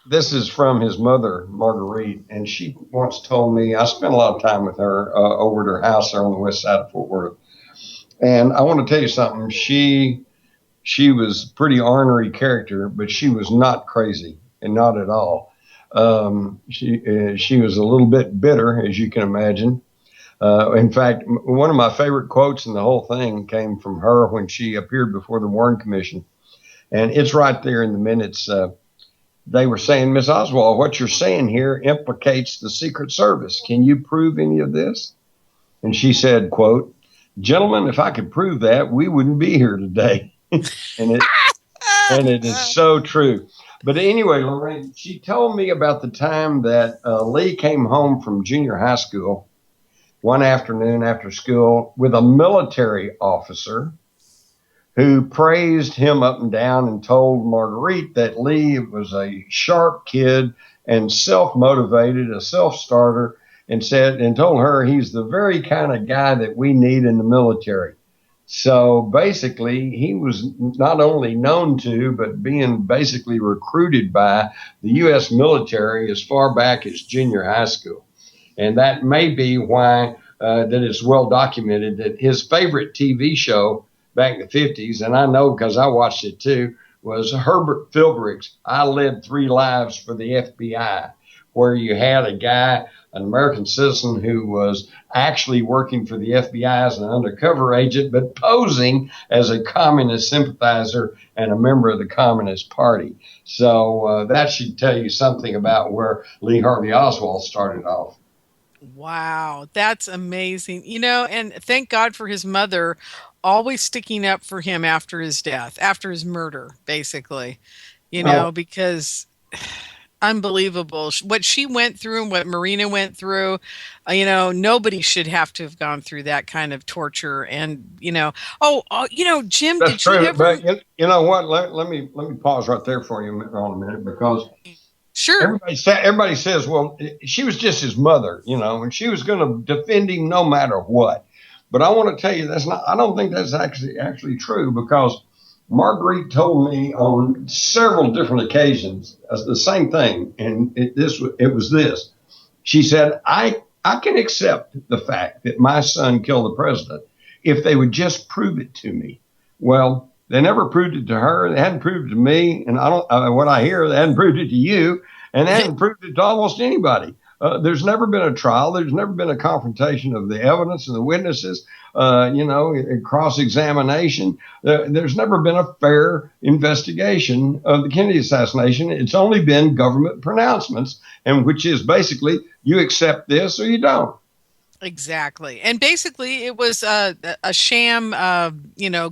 This is from his mother, Marguerite, and she once told me, I spent a lot of time with her over at her house there on the west side of Fort Worth. And I want to tell you something. She was a pretty ornery character, but she was not crazy, and not at all. She was a little bit bitter, as you can imagine. In fact, one of my favorite quotes in the whole thing came from her when she appeared before the Warren Commission. And it's right there in the minutes. They were saying, Miss Oswald, what you're saying here implicates the Secret Service. Can you prove any of this? And she said, quote, "Gentlemen, if I could prove that, we wouldn't be here today." and it is so true. But anyway, Lorraine, she told me about the time that Lee came home from junior high school one afternoon after school with a military officer who praised him up and down and told Marguerite that Lee was a sharp kid and self-motivated, a self-starter, and told her he's the very kind of guy that we need in the military. So basically, he was not only known to, but being basically recruited by the U.S. military as far back as junior high school. And that may be why that it's well documented that his favorite TV show back in the 50s, and I know because I watched it too, was Herbert Philbrick's I Led 3 Lives for the FBI, where you had a guy, an American citizen who was actually working for the FBI as an undercover agent, but posing as a communist sympathizer and a member of the Communist Party. So that should tell you something about where Lee Harvey Oswald started off. Wow, that's amazing. And thank God for his mother always sticking up for him after his death, after his murder, basically, because unbelievable what she went through and what Marina went through. Nobody should have to have gone through that kind of torture. And, Jim, That's did true, you ever... But you know what? Let me pause right there for you on a minute, because Sure. Everybody says, well, she was just his mother, and she was going to defend him no matter what. But I want to tell you I don't think that's actually true, because Marguerite told me on several different occasions the same thing. And it was this. She said, I can accept the fact that my son killed the president if they would just prove it to me. Well, they never proved it to her. They hadn't proved it to me. And what I hear, they hadn't proved it to you, and they hadn't proved it to almost anybody. There's never been a trial. There's never been a confrontation of the evidence and the witnesses, cross-examination. There's never been a fair investigation of the Kennedy assassination. It's only been government pronouncements, and which is basically you accept this or you don't. Exactly. And basically it was a sham,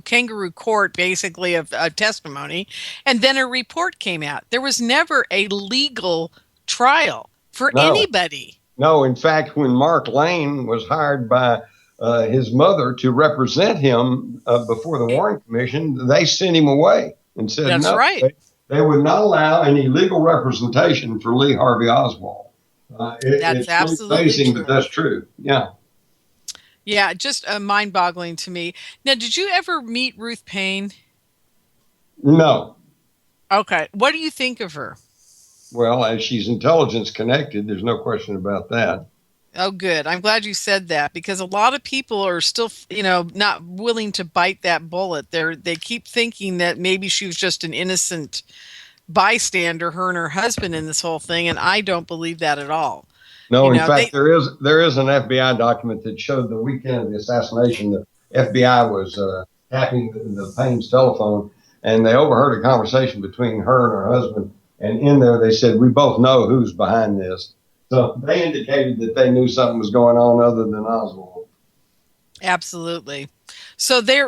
kangaroo court, basically, of testimony. And then a report came out. There was never a legal trial for anybody. No, in fact, when Mark Lane was hired by his mother to represent him before the Warren Commission, they sent him away and said, that's no, right. They would not allow any legal representation for Lee Harvey Oswald. That's absolutely amazing, true. but that's true. Yeah. Yeah, just mind-boggling to me. Now, did you ever meet Ruth Payne? No. Okay. What do you think of her? Well, as she's intelligence connected, there's no question about that. Oh, good. I'm glad you said that, because a lot of people are still, not willing to bite that bullet. They keep thinking that maybe she was just an innocent bystander, her and her husband, in this whole thing, and I don't believe that at all. No, in fact, there is an FBI document that showed the weekend of the assassination, the FBI was tapping the Payne's telephone, and they overheard a conversation between her and her husband, and in there they said, "We both know who's behind this." So they indicated that they knew something was going on other than Oswald. Absolutely. So they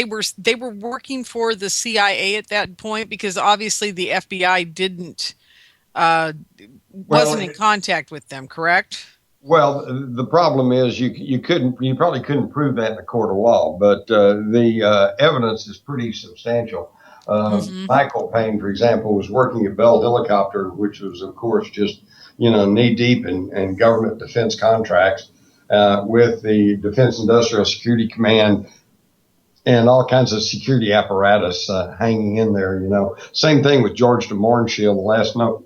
were working for the CIA at that point, because obviously the FBI wasn't in contact with them, correct? Well, the problem is you probably couldn't prove that in a court of law, but the evidence is pretty substantial. Michael Payne, for example, was working at Bell Helicopter, which was, of course, just knee deep in government defense contracts with the Defense Industrial Security Command and all kinds of security apparatus hanging in there. Same thing with George de Mohrenschildt,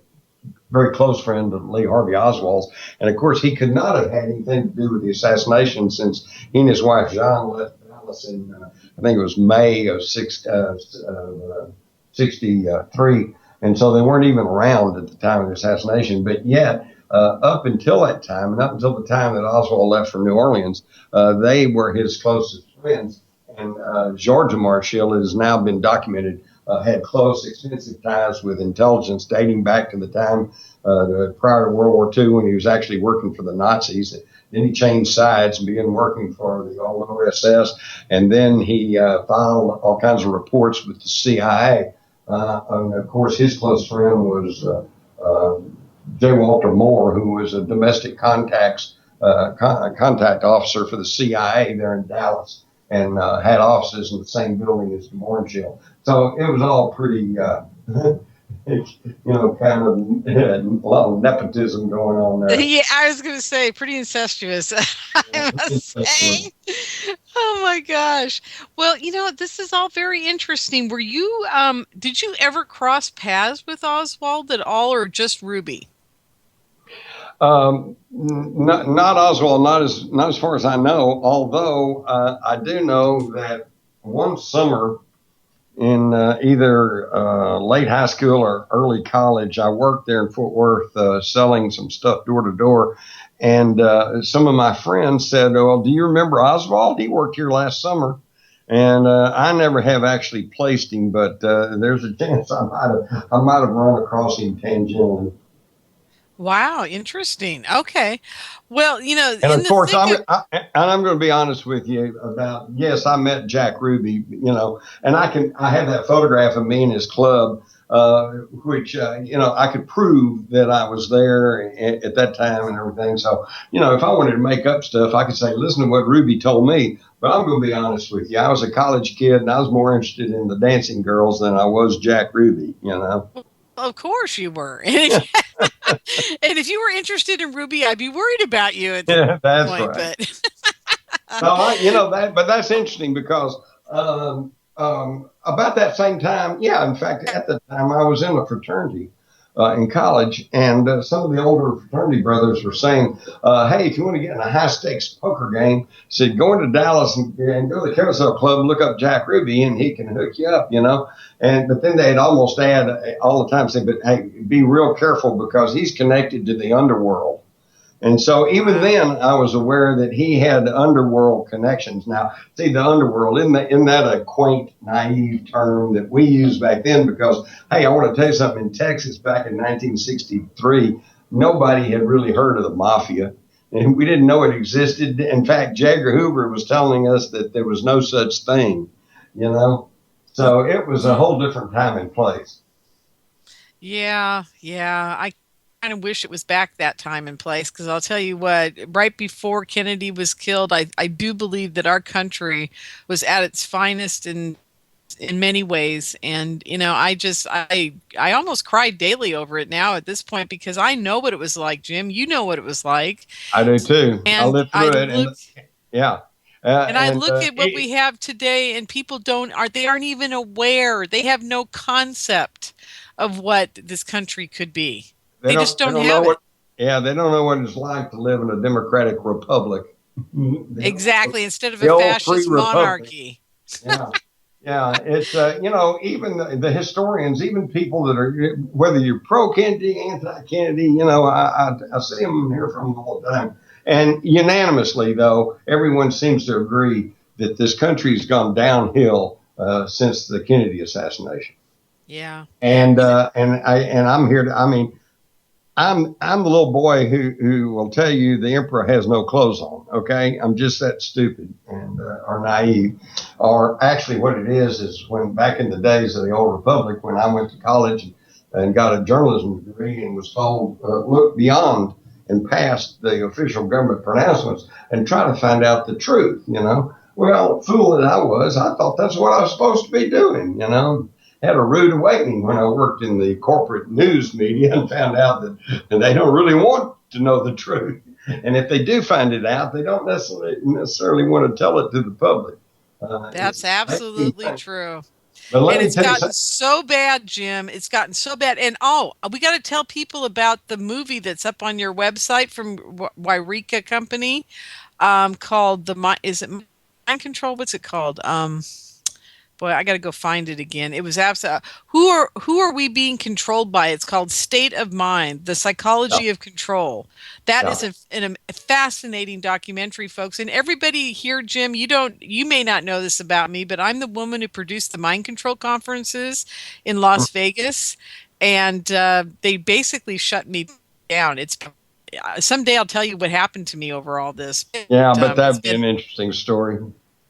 very close friend of Lee Harvey Oswald's. And of course, he could not have had anything to do with the assassination, since he and his wife Jean left Dallas in, I think it was May of 63. And so they weren't even around at the time of the assassination. But yet, up until that time, and up until the time that Oswald left for New Orleans, they were his closest friends. And George de Mohrenschildt has now been documented, had close, extensive ties with intelligence dating back to the time prior to World War II, when he was actually working for the Nazis. Then he changed sides and began working for the old OSS. And then he filed all kinds of reports with the CIA. And of course, his close friend was J. Walter Moore, who was a domestic contact officer for the CIA there in Dallas, and had offices in the same building as de Mohrenschildt. So it was all pretty, kind of a lot of nepotism going on there. Yeah, I was going to say pretty incestuous, I must say. Oh my gosh. Well, this is all very interesting. Were you, did you ever cross paths with Oswald at all, or just Ruby? Not Oswald, not as far as I know, although I do know that one summer in either late high school or early college, I worked there in Fort Worth selling some stuff door to door. And some of my friends said, "Well, do you remember Oswald? He worked here last summer." And I never have actually placed him, but there's a chance I might have run across him tangentially. Wow, interesting. Okay. Well, and of course, I'm going to be honest with you about, yes, I met Jack Ruby, and I have that photograph of me in his club, which, I could prove that I was there at that time and everything. So, if I wanted to make up stuff, I could say, listen to what Ruby told me. But I'm going to be honest with you. I was a college kid, and I was more interested in the dancing girls than I was Jack Ruby, Of course you were. And if you were interested in Ruby, I'd be worried about you at this That's point. right. But But that's interesting because about that same time, in fact, at the time I was in a fraternity in college, and some of the older fraternity brothers were saying, hey, if you want to get in a high stakes poker game, said go into Dallas and go to the Carousel Club and look up Jack Ruby and he can hook you up, but then they'd almost add all the time, say, but hey, be real careful because he's connected to the underworld. And so even then, I was aware that he had underworld connections. Now, see, the underworld, isn't that a quaint, naive term that we used back then? Because, hey, I want to tell you something. In Texas back in 1963, nobody had really heard of the mafia, and we didn't know it existed. In fact, J. Edgar Hoover was telling us that there was no such thing, So it was a whole different time and place. Yeah. I kind of wish it was back that time and place, because I'll tell you what, right before Kennedy was killed, I do believe that our country was at its finest in many ways, and I almost cry daily over it now at this point, because I know what it was like. Jim, you know what it was like. I do too. And I lived through it. I look at what we have today, and people aren't even aware. They have no concept of what this country could be. They just don't have it. They don't know what it's like to live in a democratic republic. Exactly, instead of a fascist monarchy. Yeah. It's, even the historians, even people that are, whether you're pro-Kennedy, anti-Kennedy, I see them and hear from them all the time. And unanimously, though, everyone seems to agree that this country's gone downhill since the Kennedy assassination. Yeah. And I'm here to, I'm the little boy who will tell you the emperor has no clothes on. Okay. I'm just that stupid and, or naive, or actually what it is when back in the days of the old republic, when I went to college and got a journalism degree and was told, look beyond and past the official government pronouncements and try to find out the truth, well, fool that I was, I thought that's what I was supposed to be doing, Had a rude awakening when I worked in the corporate news media and found out that they don't really want to know the truth. And if they do find it out, they don't necessarily want to tell it to the public. That's absolutely true. And it's gotten so bad, Jim. It's gotten so bad. And we got to tell people about the movie that's up on your website from Wairika Company called is it Mind Control? What's it called? Boy, I got to go find it again. It was absolutely who are we being controlled by? It's called State of Mind: The Psychology of Control. That is a fascinating documentary, folks. And everybody here, Jim, you may not know this about me, but I'm the woman who produced the mind control conferences in Las Vegas, and they basically shut me down. Someday I'll tell you what happened to me over all this. Yeah, but that'd be an interesting story.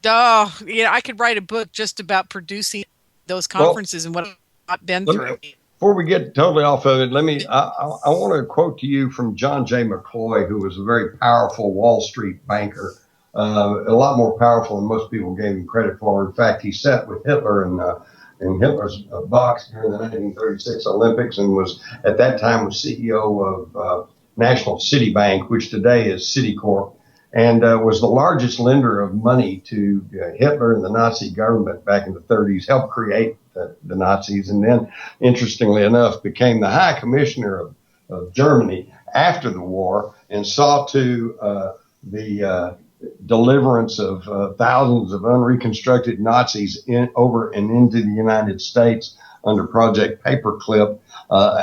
Oh, I could write a book just about producing those conferences and what I've been through. Before we get totally off of it, I want to quote to you from John J. McCloy, who was a very powerful Wall Street banker, a lot more powerful than most people gave him credit for. In fact, he sat with Hitler in Hitler's box during the 1936 Olympics and was, at that time, was CEO of National City Bank, which today is Citicorp. And was the largest lender of money to Hitler and the Nazi government back in the 30s, helped create the Nazis, and then, interestingly enough, became the High Commissioner of Germany after the war and saw to the deliverance of thousands of unreconstructed Nazis over and into the United States under Project Paperclip,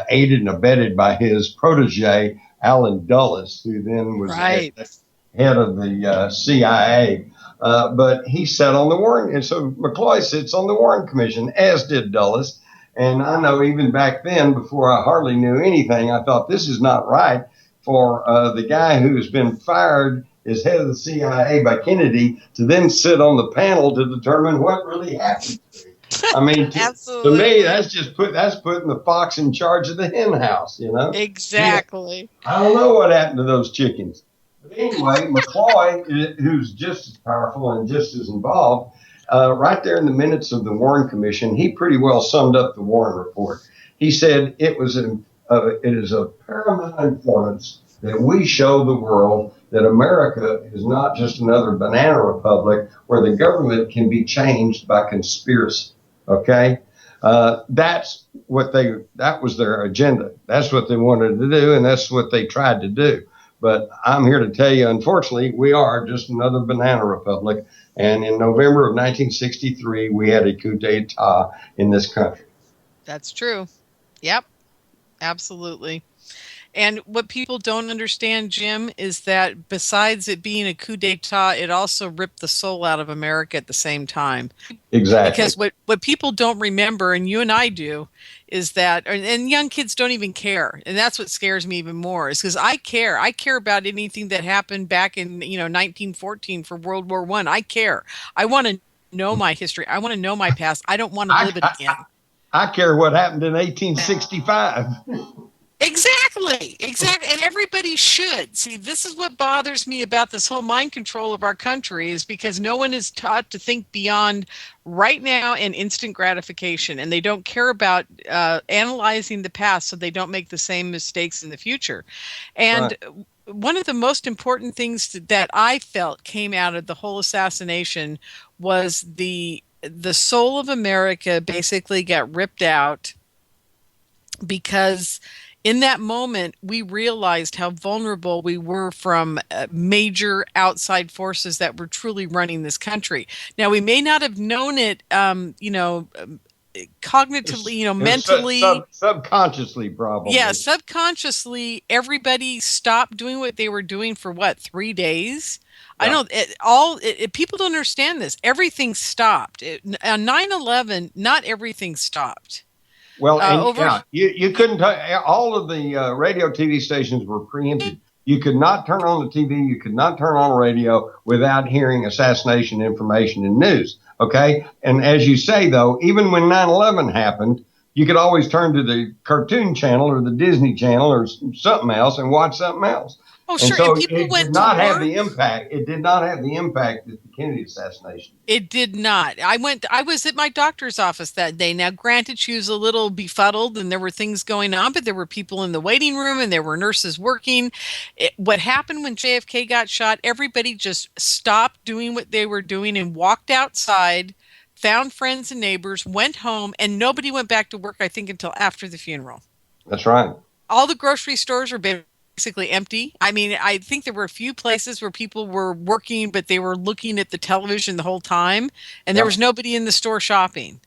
aided and abetted by his protege, Allen Dulles, who then was head of the CIA, but he sat on the Warren, and so McCloy sits on the Warren Commission, as did Dulles. And I know even back then, before I hardly knew anything, I thought this is not right for the guy who has been fired as head of the CIA by Kennedy to then sit on the panel to determine what really happened. I mean, to me, that's putting the fox in charge of the hen house, Exactly. I don't know what happened to those chickens. But anyway, McCloy, who's just as powerful and just as involved, right there in the minutes of the Warren Commission, he pretty well summed up the Warren report. He said it is of paramount importance that we show the world that America is not just another banana republic where the government can be changed by conspiracy. Okay? That was their agenda. That's what they wanted to do, and that's what they tried to do. But I'm here to tell you, unfortunately, we are just another banana republic. And in November of 1963, we had a coup d'etat in this country. That's true. Yep, absolutely. And what people don't understand, Jim, is that besides it being a coup d'etat, it also ripped the soul out of America at the same time. Exactly. Because what people don't remember, and you and I do, is that, and young kids don't even care. And that's what scares me even more, is because I care. I care about anything that happened back in 1914 for World War I. I care. I want to know my history. I want to know my past. I don't want to live it again. I care what happened in 1865. Exactly. And everybody should. See, this is what bothers me about this whole mind control of our country, is because no one is taught to think beyond right now and instant gratification. And they don't care about analyzing the past so they don't make the same mistakes in the future. And one of the most important things that I felt came out of the whole assassination was the soul of America basically got ripped out, because in that moment, we realized how vulnerable we were from major outside forces that were truly running this country. Now, we may not have known it, cognitively, mentally. Subconsciously, probably. Yeah, subconsciously, everybody stopped doing what they were doing for, 3 days? Yeah. I know people don't understand this. Everything stopped. On 9/11, not everything stopped. Well, you couldn't. All of the radio, TV stations were preempted. You could not turn on the TV. You could not turn on radio without hearing assassination information and news. Okay, and as you say, though, even when 9/11 happened, you could always turn to the Cartoon Channel or the Disney Channel or something else and watch something else. Oh, sure. And so and people it did not have the impact. It did not have the impact that the Kennedy assassination. It did not. I was at my doctor's office that day. Now, granted, she was a little befuddled and there were things going on, but there were people in the waiting room and there were nurses working. What happened when JFK got shot, everybody just stopped doing what they were doing and walked outside, found friends and neighbors, went home, and nobody went back to work, I think, until after the funeral. That's right. All the grocery stores were basically empty. I mean, I think there were a few places where people were working, but they were looking at the television the whole time, and there was nobody in the store shopping.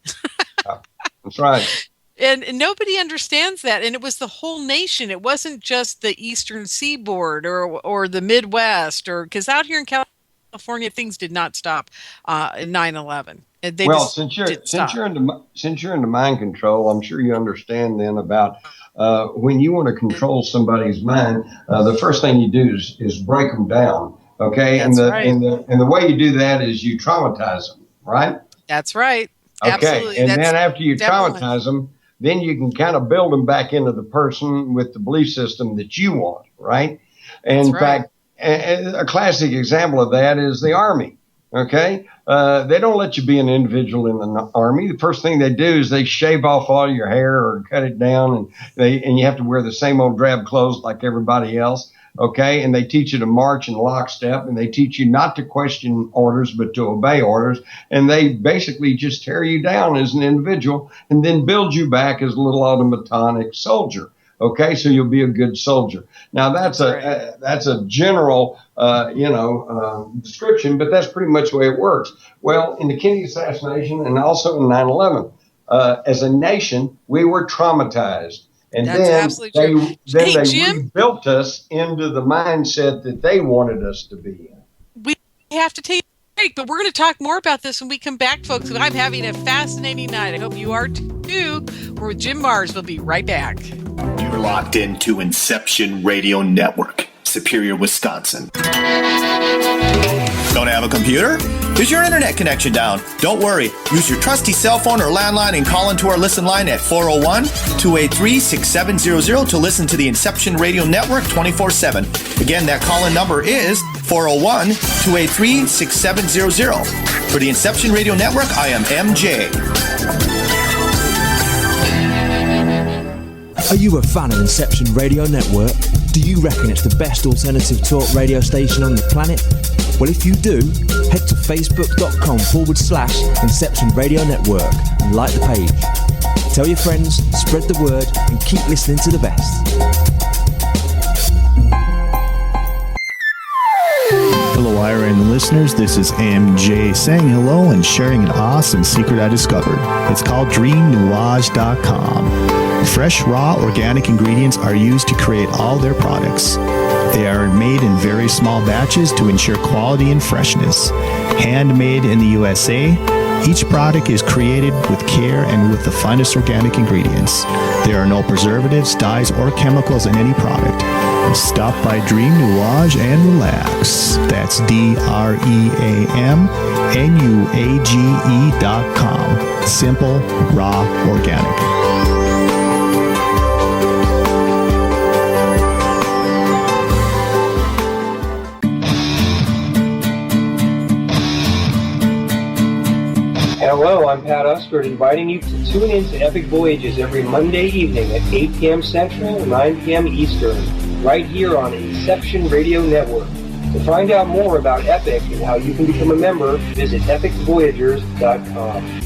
That's right. And nobody understands that. And it was the whole nation. It wasn't just the Eastern Seaboard or the Midwest, because out here in California, things did not stop in 9/11. Since you're into mind control, I'm sure you understand then about when you want to control somebody's mind, the first thing you do is break them down. Okay, and the way you do that is you traumatize them, right? That's right. Okay, Absolutely. and then after you traumatize them, then you can kind of build them back into the person with the belief system that you want, right? And in fact, a classic example of that is the Army. Okay, they don't let you be an individual in the Army. The first thing they do is they shave off all your hair or cut it down, and you have to wear the same old drab clothes like everybody else. Okay, and they teach you to march in lockstep, and they teach you not to question orders but to obey orders, and they basically just tear you down as an individual and then build you back as a little automatonic soldier. Okay, so you'll be a good soldier. Now that's a general, description, but that's pretty much the way it works. Well, in the Kennedy assassination and also in 9/11, as a nation, we were traumatized, and that's then they rebuilt us into the mindset that they wanted us to be in. We have to take a break, but we're going to talk more about this when we come back, folks. I'm having a fascinating night. I hope you are too. We're with Jim Mars. We'll be right back. You're locked into Inception Radio Network, Superior, Wisconsin. Don't have a computer? Is your internet connection down? Don't worry. Use your trusty cell phone or landline and call into our listen line at 401-283-6700 to listen to the Inception Radio Network 24/7. Again, that call-in number is 401-283-6700. For the Inception Radio Network, I am MJ. Are you a fan of Inception Radio Network? Do you reckon it's the best alternative talk radio station on the planet? Well, if you do, head to facebook.com/Inception Radio Network and like the page. Tell your friends, spread the word, and keep listening to the best. Hello, IRN listeners. This is MJ saying hello and sharing an awesome secret I discovered. It's called genial. Fresh, raw, organic ingredients are used to create all their products. They are made in very small batches to ensure quality and freshness. Handmade in the USA, each product is created with care and with the finest organic ingredients. There are no preservatives, dyes, or chemicals in any product. Stop by Dream Nuage and relax. That's DREAMNUAGE.com. Simple, raw, organic. Hello, I'm Pat Usford, inviting you to tune in to Epic Voyages every Monday evening at 8 p.m. Central, 9 p.m. Eastern, right here on Inception Radio Network. To find out more about Epic and how you can become a member, visit epicvoyagers.com.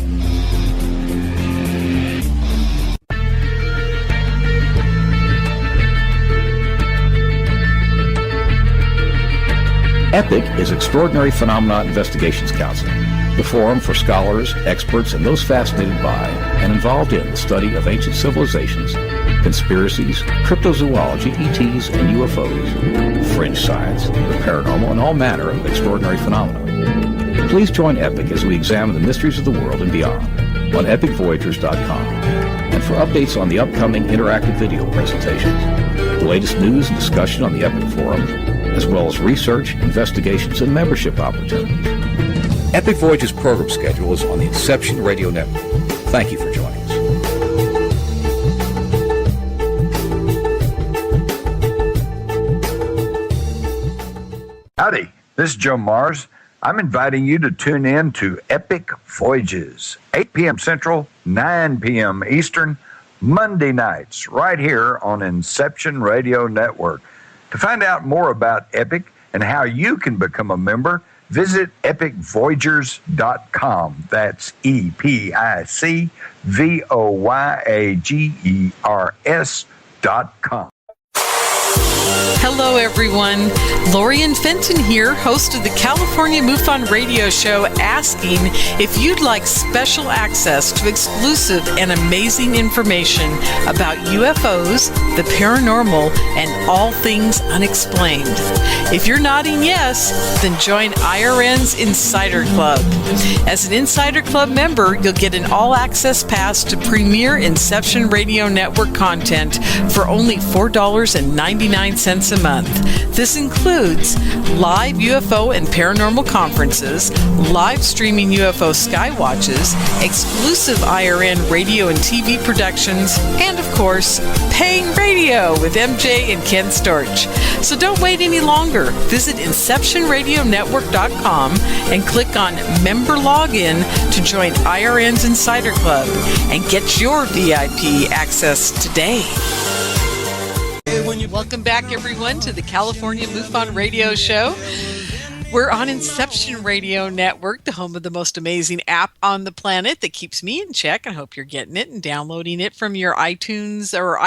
EPIC is Extraordinary Phenomena Investigations Council, the forum for scholars, experts, and those fascinated by and involved in the study of ancient civilizations, conspiracies, cryptozoology, ETs, and UFOs, fringe science, the paranormal, and all manner of extraordinary phenomena. Please join EPIC as we examine the mysteries of the world and beyond on epicvoyagers.com. And for updates on the upcoming interactive video presentations, the latest news and discussion on the EPIC forum, as well as research, investigations, and membership opportunities. Epic Voyages program schedule is on the Inception Radio Network. Thank you for joining us. Howdy, this is Joe Mars. I'm inviting you to tune in to Epic Voyages, 8 p.m. Central, 9 p.m. Eastern, Monday nights, right here on Inception Radio Network. To find out more about Epic and how you can become a member, visit epicvoyagers.com. That's epicvoyagers.com. Hello, everyone. Lorien Fenton here, host of the California MUFON Radio Show, asking if you'd like special access to exclusive and amazing information about UFOs, the paranormal, and all things unexplained. If you're nodding yes, then join IRN's Insider Club. As an Insider Club member, you'll get an all-access pass to premier Inception Radio Network content for only $4.99 a month. This includes live UFO and paranormal conferences, live streaming UFO skywatches, exclusive IRN radio and TV productions, and of course, paying radio with MJ and Ken Storch. So don't wait any longer. Visit InceptionRadioNetwork.com and click on Member Login to join IRN's Insider Club and get your VIP access today. Welcome back, everyone, to the California MUFON Radio Show. We're on Inception Radio Network, the home of the most amazing app on the planet that keeps me in check. I hope you're getting it and downloading it from your iTunes or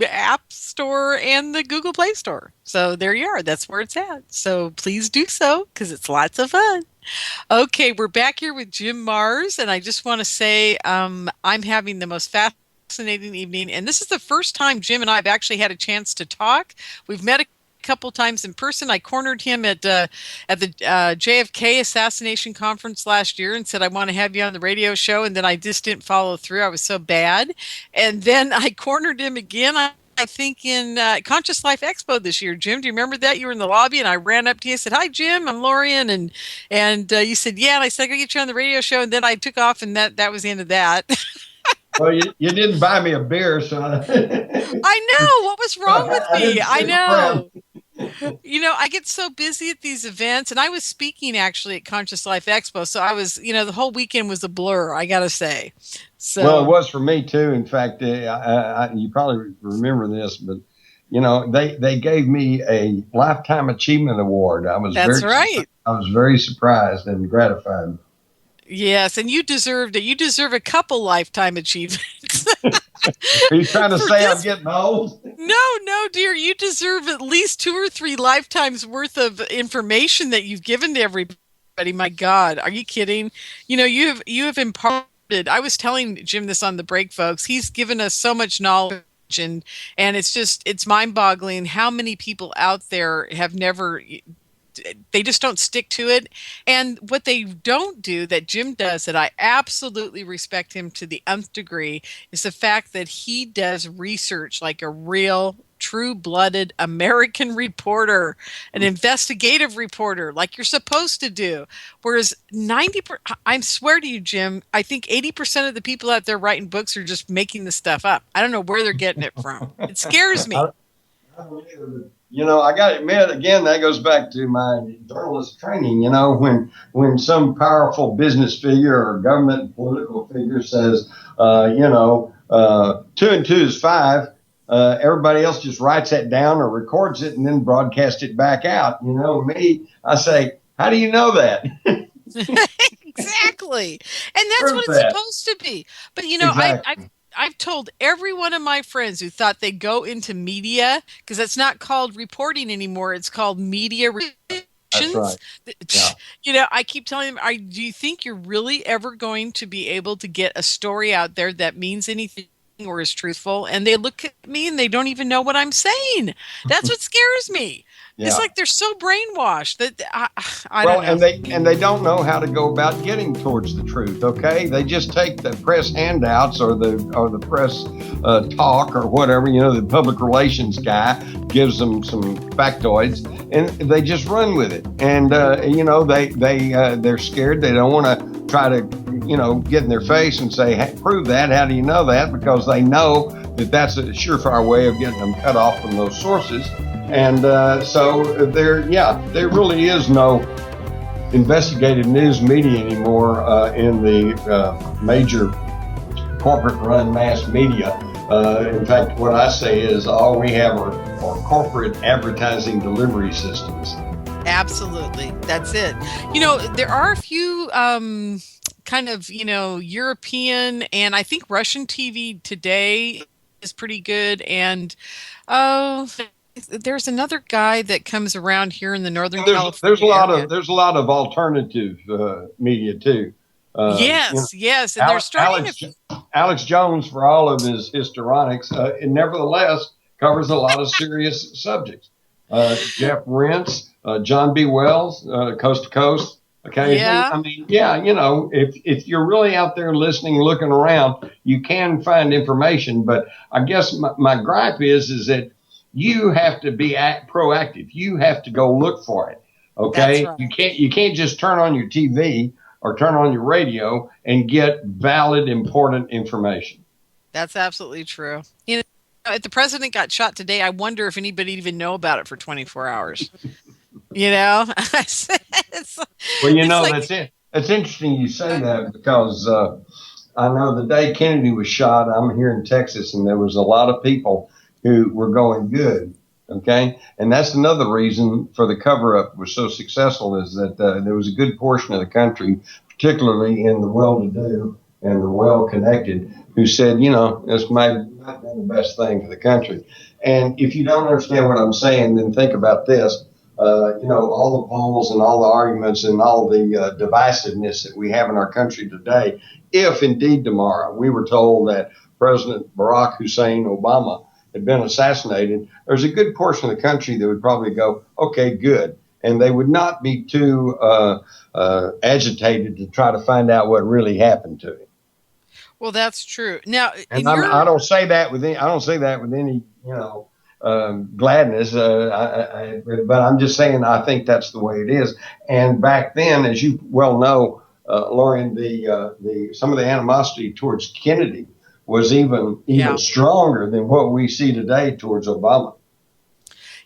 App Store and the Google Play Store. So there you are. That's where it's at. So please do so because it's lots of fun. Okay, we're back here with Jim Mars, and I just want to say I'm having the most fascinating evening, and this is the first time Jim and I have actually had a chance to talk. We've met a couple times in person. I cornered him at the JFK Assassination conference last year and said, I want to have you on the radio show, and then I just didn't follow through. I was so bad. And then I cornered him again, I think in Conscious Life Expo this year. Jim, do you remember that? You were in the lobby, and I ran up to you and said, hi, Jim, I'm Lorien. And you said, yeah, and I said, I got to get you on the radio show, and then I took off, and that was the end of that. Well, you didn't buy me a beer, so I know. What was wrong with me? I know. I get so busy at these events, and I was speaking actually at Conscious Life Expo. So I was, the whole weekend was a blur, I got to say. So, well, it was for me too. In fact, you probably remember this, but they gave me a Lifetime Achievement Award. That's right. I was very surprised and gratified. Yes, and you deserved it. You deserve a couple lifetime achievements. Are you trying to say I'm getting old? No, dear. You deserve at least 2 or 3 lifetimes worth of information that you've given to everybody. My God, are you kidding? You have imparted. I was telling Jim this on the break, folks. He's given us so much knowledge, and it's mind-boggling how many people out there have never. They just don't stick to it. And what they don't do that Jim does, that I absolutely respect him to the nth degree, is the fact that he does research like a real true-blooded American reporter, an investigative reporter, like you're supposed to do. Whereas I swear to you, Jim, I think 80% of the people out there writing books are just making the stuff up. I don't know where they're getting it from. It scares me. I don't either. I got to admit, again, that goes back to my journalist training. When some powerful business figure or government political figure says, 2 and 2 is 5, everybody else just writes that down or records it and then broadcasts it back out. Me, I say, how do you know that? Exactly. And that's what it's supposed to be. But, exactly. I've told every one of my friends who thought they'd go into media, because it's not called reporting anymore. It's called media relations. That's right. Yeah. I keep telling them, do you think you're really ever going to be able to get a story out there that means anything or is truthful? And they look at me and they don't even know what I'm saying. That's what scares me. Yeah. It's like they're so brainwashed that I don't know. And they don't know how to go about getting towards the truth. Okay, they just take the press handouts or the press talk or whatever. The public relations guy gives them some factoids, and they just run with it. And they're scared. They don't want to try to get in their face and say, hey, prove that. How do you know that? Because they know that that's a surefire way of getting them cut off from those sources. And so there really is no investigative news media anymore in the major corporate-run mass media. In fact, what I say is all we have are corporate advertising delivery systems. Absolutely. That's it. There are a few kind of, European and I think Russian TV today is pretty good. And, there's another guy that comes around here in the Northern California. There's a lot of alternative media too. Yes, and they're starting Alex Jones, for all of his histrionics, it nevertheless covers a lot of serious subjects. Jeff Rentz, John B. Wells, Coast to Coast. Okay, yeah. If you're really out there listening, looking around, you can find information. But I guess my gripe is that you have to be proactive. You have to go look for it. Okay. That's right. You can't just turn on your TV or turn on your radio and get valid, important information. That's absolutely true. If the president got shot today, I wonder if anybody even know about it for 24 hours. It's interesting you say that because I know the day Kennedy was shot, I'm here in Texas, and there was a lot of people who were going good, okay? And that's another reason for the cover-up was so successful is that there was a good portion of the country, particularly in the well-to-do and the well-connected, who said, this might not be the best thing for the country. And if you don't understand what I'm saying, then think about this. All the polls and all the arguments and all the divisiveness that we have in our country today, if indeed tomorrow we were told that President Barack Hussein Obama had been assassinated, there's a good portion of the country that would probably go, okay, good. And they would not be too agitated to try to find out what really happened to him. Well, that's true. Now, I don't say that with any gladness, but I'm just saying I think that's the way it is. And back then, as you well know, Lorien, some of the animosity towards Kennedy was even stronger than what we see today towards Obama.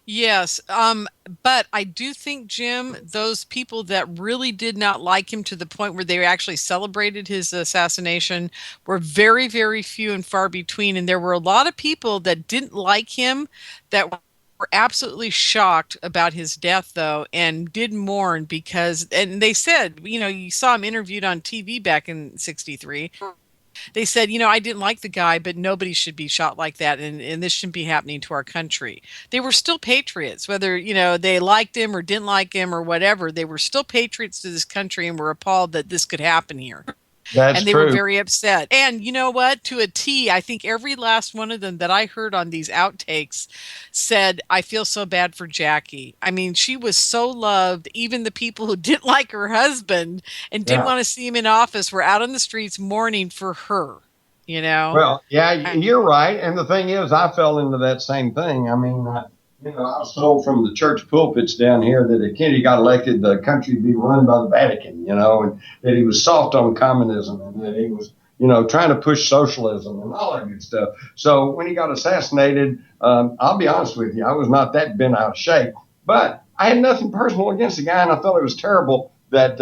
Yes, but I do think, Jim, those people that really did not like him to the point where they actually celebrated his assassination were very, very few and far between. And there were a lot of people that didn't like him that were absolutely shocked about his death, though, and did mourn because, and they said, you saw him interviewed on TV back in '63. They said, I didn't like the guy, but nobody should be shot like that, and this shouldn't be happening to our country. They were still patriots, whether, they liked him or didn't like him or whatever. They were still patriots to this country and were appalled that this could happen here. That's And they true. were very upset. And you know what? To a T, I think every last one of them that I heard on these outtakes said, I feel so bad for Jackie. I mean, she was so loved. Even the people who didn't like her husband and didn't want to see him in office were out on the streets mourning for her, Well, yeah, you're right. And the thing is, I fell into that same thing. I mean, I was told from the church pulpits down here that if Kennedy got elected, the country would be run by the Vatican, and that he was soft on communism and that he was, trying to push socialism and all that good stuff. So when he got assassinated, I'll be honest with you, I was not that bent out of shape, but I had nothing personal against the guy, and I thought it was terrible that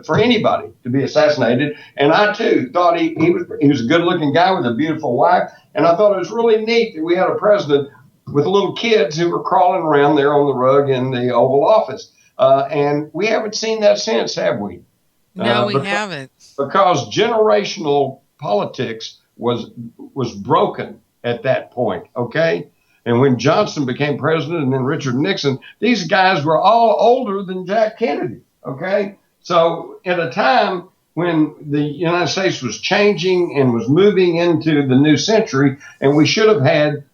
for anybody to be assassinated. And I, too, thought he was a good-looking guy with a beautiful wife, and I thought it was really neat that we had a president with little kids who were crawling around there on the rug in the Oval Office. And we haven't seen that since, have we? No, we haven't. Because generational politics was broken at that point, okay? And when Johnson became president and then Richard Nixon, these guys were all older than Jack Kennedy, okay? So at a time when the United States was changing and was moving into the new century, and we should have had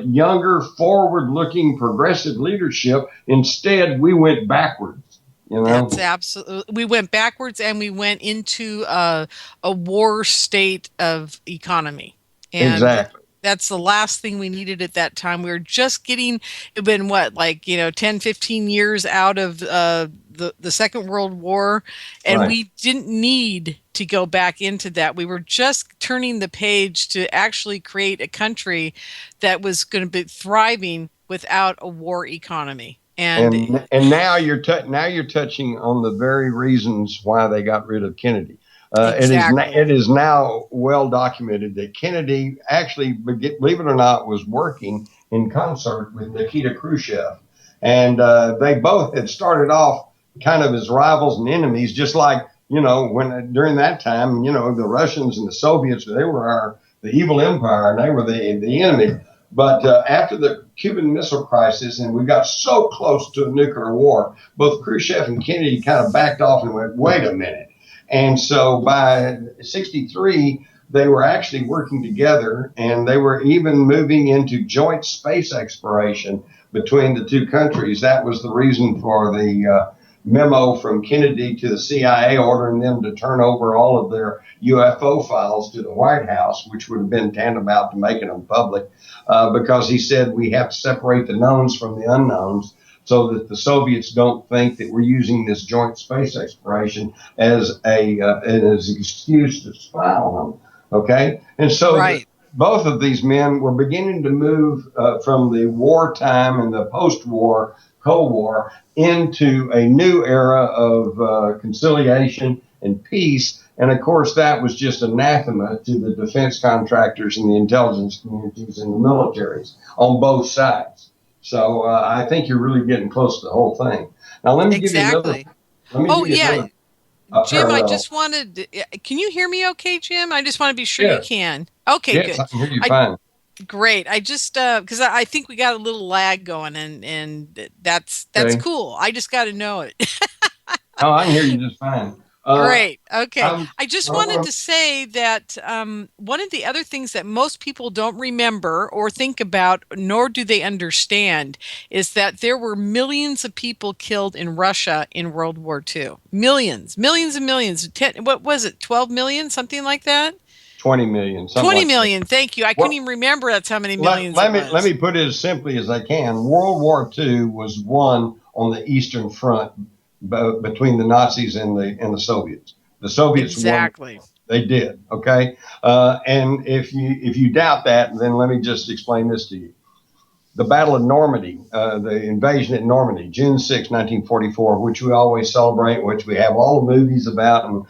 younger, forward-looking, progressive leadership. Instead, we went backwards. That's absolutely. We went backwards, and we went into a war state of economy. And exactly. That's the last thing we needed at that time. We were just getting, it'd been 10, 15 years out of the Second World War, and we didn't need to go back into that. We were just turning the page to actually create a country that was going to be thriving without a war economy. And now you're touching on the very reasons why they got rid of Kennedy. Exactly. It is now well documented that Kennedy actually, believe it or not, was working in concert with Nikita Khrushchev. And they both had started off kind of as rivals and enemies, just like, when during that time, the Russians and the Soviets, they were the evil empire, and they were the enemy. But after the Cuban Missile Crisis, and we got so close to a nuclear war, both Khrushchev and Kennedy kind of backed off and went, wait a minute. And so by '63, they were actually working together, and they were even moving into joint space exploration between the two countries. That was the reason for the memo from Kennedy to the CIA ordering them to turn over all of their UFO files to the White House, which would have been tantamount to making them public, because he said we have to separate the knowns from the unknowns so that the Soviets don't think that we're using this joint space exploration as an excuse to spy on them. Okay? And so both of these men were beginning to move from the wartime and the post-war Cold War into a new era of conciliation and peace. And of course, that was just anathema to the defense contractors and the intelligence communities and the militaries on both sides. So I think you're really getting close to the whole thing. Now, let me give you another. Jim, I just wanted to, can you hear me okay, Jim? I just want to be sure you can. Okay, yes, good. I can hear you fine. Great. I just because I think we got a little lag going, and that's cool. I just got to know it. Oh, I can hear you just fine. Great. Okay. I just wanted to say that one of the other things that most people don't remember or think about, nor do they understand, is that there were millions of people killed in Russia in World War II. Millions and millions. What was it? 12 million? Something like that? 20 million. 20 million. Thank you. I couldn't even remember that's how many millions. Let me put it as simply as I can. World War II was won on the Eastern Front between the Nazis and the Soviets. The Soviets exactly. won. They did. Okay. And if you doubt that, then let me just explain this to you. the Battle of Normandy, the invasion at Normandy, June 6, 1944, which we always celebrate, which we have all the movies about. And,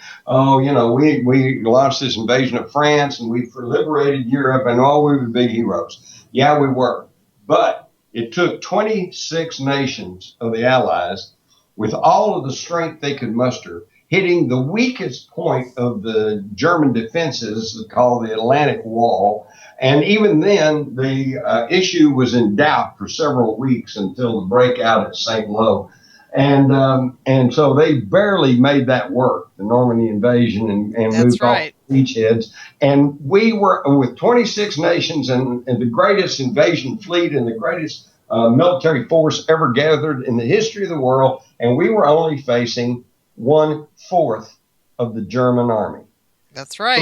we launched this invasion of France and we liberated Europe and we were big heroes. Yeah, we were. But it took 26 nations of the Allies with all of the strength they could muster, hitting the weakest point of the German defenses called the Atlantic Wall. And even then, the issue was in doubt for several weeks until the breakout at St. Lo. And so they barely made that work, the Normandy invasion, and moved off beachheads. And we were with 26 nations and the greatest invasion fleet and the greatest military force ever gathered in the history of the world. And we were only facing 1/4 of the German army. That's right.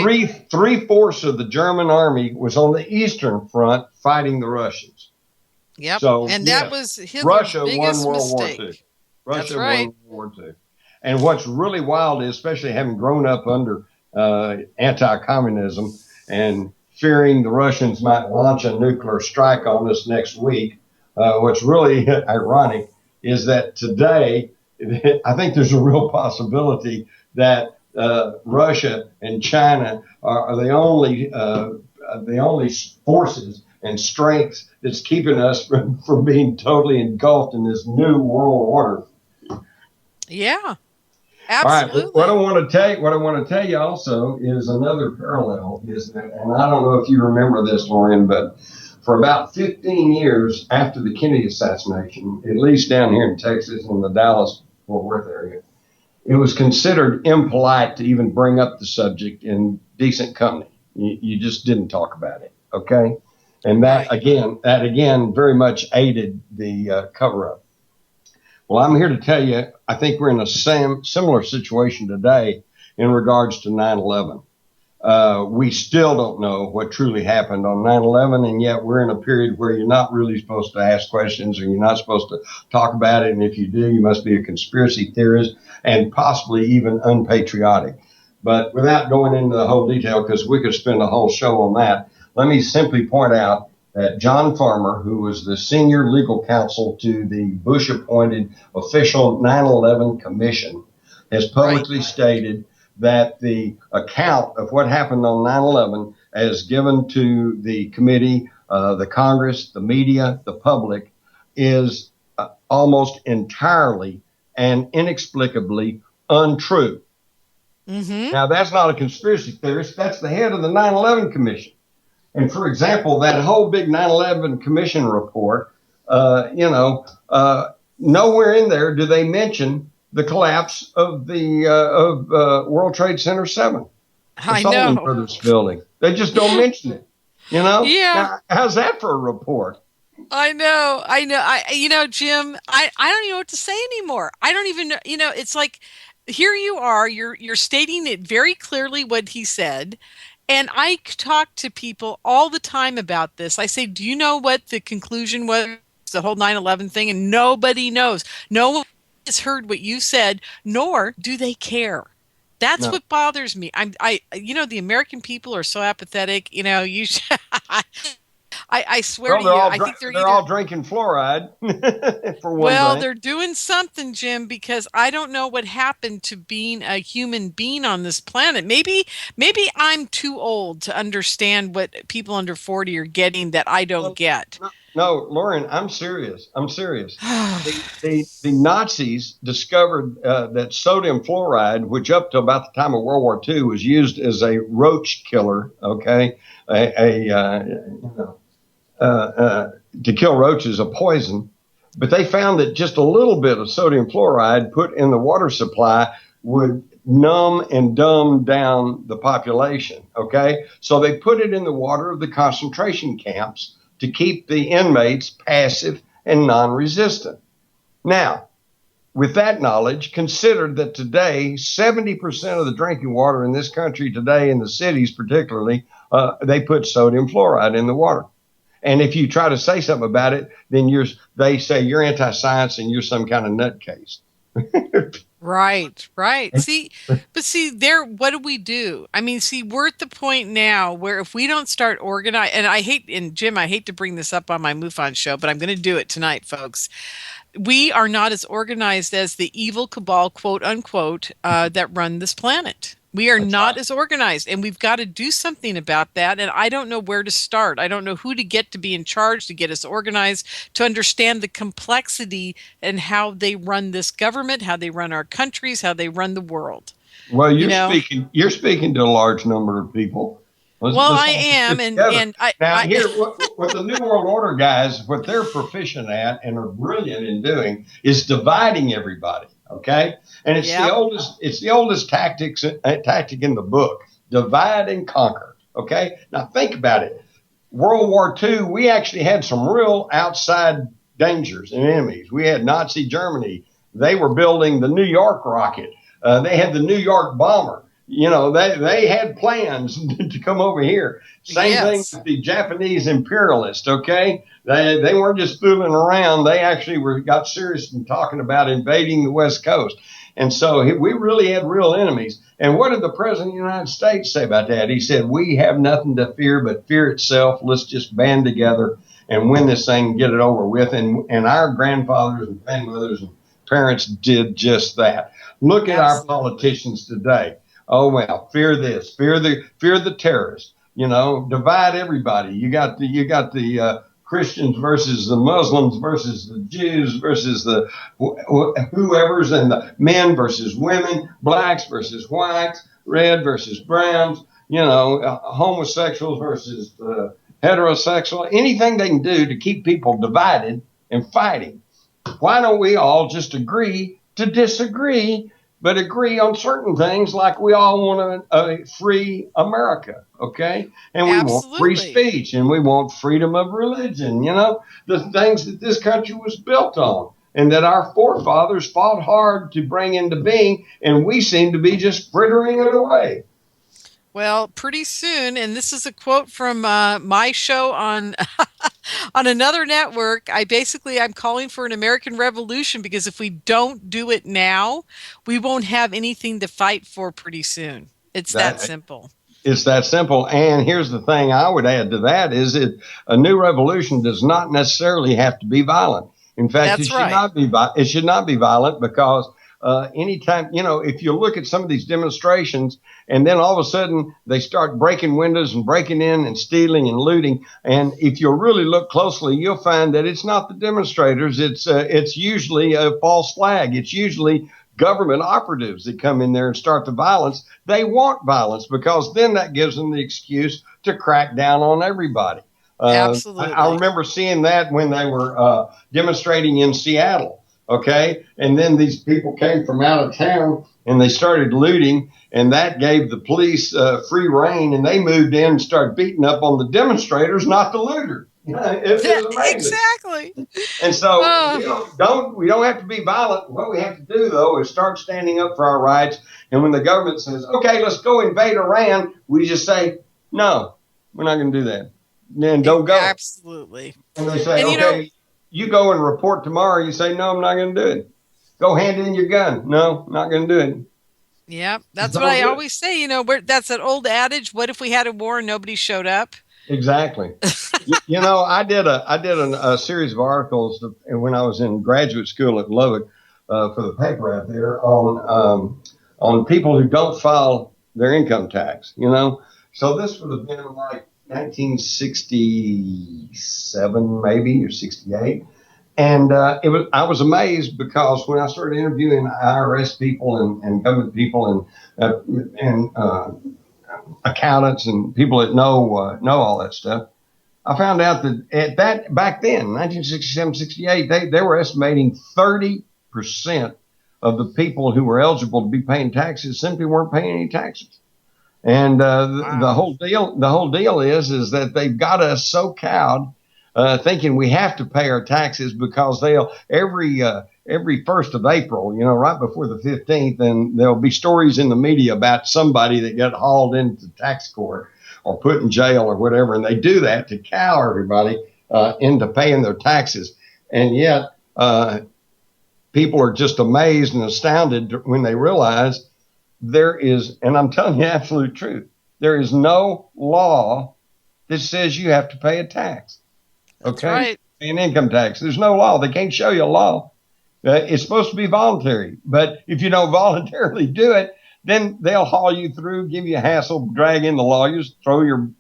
Three-fourths of the German army was on the Eastern Front fighting the Russians. Yep. So, and that was Hitler's Russia biggest won World mistake. War II. Russia right. won World War II. And what's really wild is, especially having grown up under anti-communism and fearing the Russians might launch a nuclear strike on us next week, what's really ironic is that today, I think there's a real possibility that Russia and China are the only forces and strengths that's keeping us from being totally engulfed in this new world order. Yeah, absolutely. All right. What I want to tell you also is another parallel is that, and I don't know if you remember this, Lorien, but for about 15 years after the Kennedy assassination, at least down here in Texas in the Dallas-Fort Worth area, it was considered impolite to even bring up the subject in decent company. You just didn't talk about it, okay? And that again very much aided the cover-up. Well, I'm here to tell you, I think we're in a similar situation today in regards to 9/11. We still don't know what truly happened on 9/11, and yet we're in a period where you're not really supposed to ask questions, or you're not supposed to talk about it, and if you do, you must be a conspiracy theorist and possibly even unpatriotic. But without going into the whole detail, because we could spend a whole show on that, let me simply point out that John Farmer, who was the senior legal counsel to the Bush-appointed official 9/11 Commission, has publicly stated that the account of what happened on 9/11 as given to the committee, the Congress, the media, the public, is almost entirely and inexplicably untrue. Mm-hmm. Now, that's not a conspiracy theorist. That's the head of the 9/11 Commission. And for example, that whole big 9/11 Commission report, nowhere in there do they mention the collapse of the World Trade Center 7, the Salomon Brothers building. They just don't mention it. Yeah. Now, how's that for a report? I know. Jim, I don't even know what to say anymore. I don't even know. It's like, here you are, you're stating it very clearly what he said. And I talk to people all the time about this. I say, do you know what the conclusion was, the whole 9/11 thing? And nobody knows. No one has heard what you said, nor do they care. That's what bothers me. The American people are so apathetic. I swear to you, I think they're all drinking fluoride for one thing. They're doing something, Jim, because I don't know what happened to being a human being on this planet. Maybe I'm too old to understand what people under 40 are getting that I don't get. No, Lorien, I'm serious. The Nazis discovered that sodium fluoride, which up to about the time of World War II was used as a roach killer, okay, to kill roaches, a poison. But they found that just a little bit of sodium fluoride put in the water supply would numb and dumb down the population, okay? So they put it in the water of the concentration camps to keep the inmates passive and non-resistant. Now, with that knowledge, consider that today, 70% of the drinking water in this country today, in the cities particularly, they put sodium fluoride in the water. And if you try to say something about it, then they say you're anti-science and you're some kind of nutcase. Right, right. See, but see, what do we do? I mean, see, we're at the point now where if we don't start organize, and Jim, I hate to bring this up on my MUFON show, but I'm going to do it tonight, folks. We are not as organized as the evil cabal, quote unquote, that run this planet. We are not as organized, and we've got to do something about that. And I don't know where to start. I don't know who to get to be in charge to get us organized, to understand the complexity and how they run this government, how they run our countries, how they run the world. Well, you're speaking to a large number of people. I am, here, what the New World Order guys, what they're proficient at and are brilliant in doing is dividing everybody. Okay, and it's the oldest tactic in the book: divide and conquer. Okay, now think about it. World War II, we actually had some real outside dangers and enemies. We had Nazi Germany. They were building the New York rocket. They had the New York bomber. You know, they had plans to come over here. Same thing with the Japanese imperialists, okay? They weren't just fooling around. They actually got serious in talking about invading the West Coast. And so we really had real enemies. And what did the President of the United States say about that? He said, we have nothing to fear but fear itself. Let's just band together and win this thing and get it over with. And our grandfathers and grandmothers and parents did just that. Look at our politicians today. Oh, well, fear this, fear the terrorists, you know, divide everybody. You got the Christians versus the Muslims versus the Jews versus the whoever's, and the men versus women, blacks versus whites, red versus browns, you know, homosexuals versus heterosexual, anything they can do to keep people divided and fighting. Why don't we all just agree to disagree, but agree on certain things, like we all want a free America, okay? And we want free speech, and we want freedom of religion, you know, the things that this country was built on and that our forefathers fought hard to bring into being, and we seem to be just frittering it away. Well, pretty soon, and this is a quote from my show on on another network, I'm calling for an American revolution, because if we don't do it now, we won't have anything to fight for pretty soon. It's that simple. It's that simple. And here's the thing I would add to that is that a new revolution does not necessarily have to be violent. In fact, it should not be violent, because anytime, you know, if you look at some of these demonstrations and then all of a sudden they start breaking windows and breaking in and stealing and looting, and if you really look closely, you'll find that it's not the demonstrators. It's usually a false flag. It's usually government operatives that come in there and start the violence. They want violence because then that gives them the excuse to crack down on everybody. Absolutely. I remember seeing that when they were demonstrating in Seattle. Okay. And then these people came from out of town and they started looting, and that gave the police free rein, and they moved in and started beating up on the demonstrators, not the looters. It was amazing. Exactly. And so we don't have to be violent. What we have to do, though, is start standing up for our rights. And when the government says, okay, let's go invade Iran, we just say, no, we're not going to do that. Then don't go. Absolutely. And they say, okay, you go and report tomorrow. You say, no, I'm not going to do it. Go hand in your gun. No, I'm not going to do it. Yeah, that's what I always say. You know, that's that old adage. What if we had a war and nobody showed up? Exactly. You know, I did a series of articles when I was in graduate school at Lubbock for the paper out there on people who don't file their income tax. You know, so this would have been like 1967, maybe, or 68. And I was amazed, because when I started interviewing IRS people and government people and accountants and people that know all that stuff, I found out that back then, 1967, 68, they were estimating 30% of the people who were eligible to be paying taxes simply weren't paying any taxes. And the whole deal is that they've got us so cowed, thinking we have to pay our taxes, because they'll every 1st of April, you know, right before the 15th, and there'll be stories in the media about somebody that got hauled into tax court or put in jail or whatever. And they do that to cow everybody into paying their taxes. And yet people are just amazed and astounded when they realize there is, and I'm telling you the absolute truth, there is no law that says you have to pay a tax. That's okay? right. Pay an income tax. There's no law. They can't show you a law. It's supposed to be voluntary. But if you don't voluntarily do it, then they'll haul you through, give you a hassle, drag in the lawyers, throw your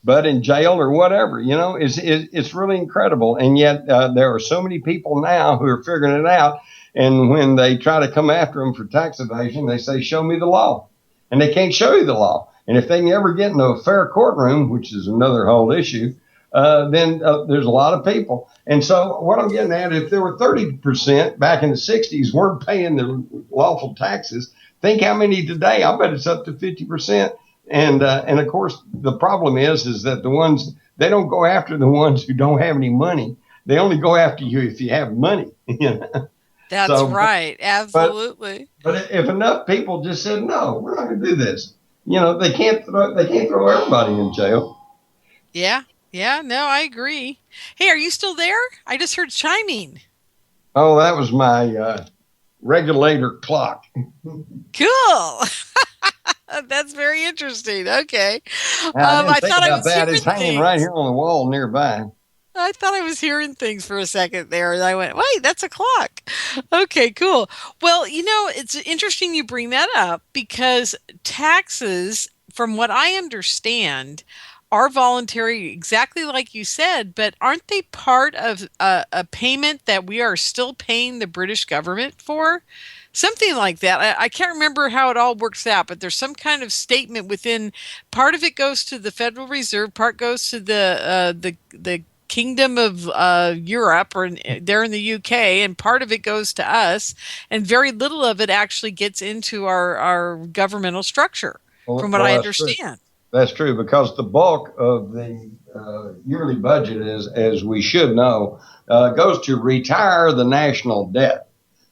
butt in jail or whatever. You know, it's really incredible. And yet there are so many people now who are figuring it out. And when they try to come after them for tax evasion, they say, show me the law. And they can't show you the law. And if they can ever get into a fair courtroom, which is another whole issue, then there's a lot of people. And so what I'm getting at, if there were 30% back in the 60s weren't paying their lawful taxes, think how many today. I bet it's up to 50%. And of course, the problem is that the ones, they don't go after the ones who don't have any money. They only go after you if you have money. You know? That's right. Absolutely. But if enough people just said, no, we're not going to do this, you know, they can't throw everybody in jail. Yeah. Yeah. No, I agree. Hey, are you still there? I just heard chiming. Oh, that was my regulator clock. Cool. That's very interesting. Okay. I thought I was that. hearing It's hanging things. right here on the wall nearby. I thought I was hearing things for a second there, and I went, wait, that's a clock. Okay, cool. Well, you know, it's interesting you bring that up because taxes, from what I understand, are voluntary, exactly like you said, but aren't they part of a payment that we are still paying the British government for? Something like that. I can't remember how it all works out, but there's some kind of statement within. Part of it goes to the Federal Reserve, part goes to the Kingdom of Europe, or there in the UK, and part of it goes to us, and very little of it actually gets into our governmental structure, from what I understand. That's true, because the bulk of the yearly budget is, as we should know, goes to retire the national debt.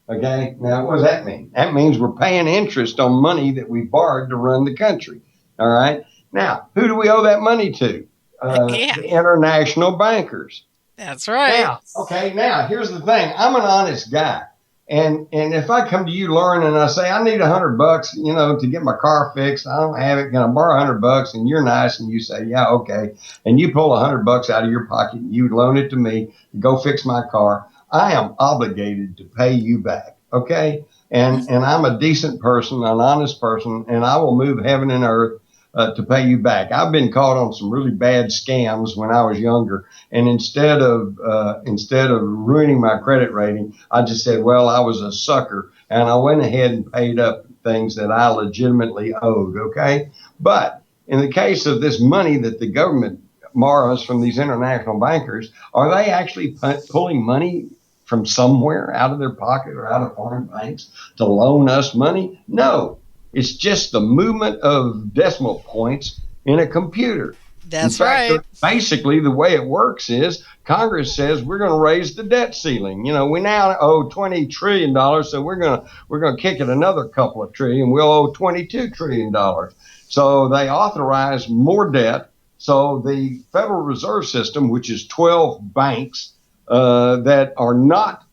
Okay, now what does that mean? That means we're paying interest on money that we borrowed to run the country. All right, now who do we owe that money to? The international bankers. That's right. Now here's the thing. I'm an honest guy. And if I come to you, Lauren, and I say, I need $100, you know, to get my car fixed, I don't have it. Can I borrow $100? And you're nice. And you say, yeah, okay. And you pull $100 out of your pocket and you loan it to me to go fix my car. I am obligated to pay you back. Okay. And I'm a decent person, an honest person, and I will move heaven and earth to pay you back. I've been caught on some really bad scams when I was younger, and instead of ruining my credit rating, I just said, well, I was a sucker, and I went ahead and paid up things that I legitimately owed. Okay, but in the case of this money that the government borrows from these international bankers, are they actually pulling money from somewhere out of their pocket or out of foreign banks to loan us money? No. It's just the movement of decimal points in a computer. That's right. Basically, the way it works is Congress says we're going to raise the debt ceiling. You know, we now owe $20 trillion, so we're going to kick it another couple of trillion. We'll owe $22 trillion. So they authorize more debt. So the Federal Reserve System, which is 12 banks that are not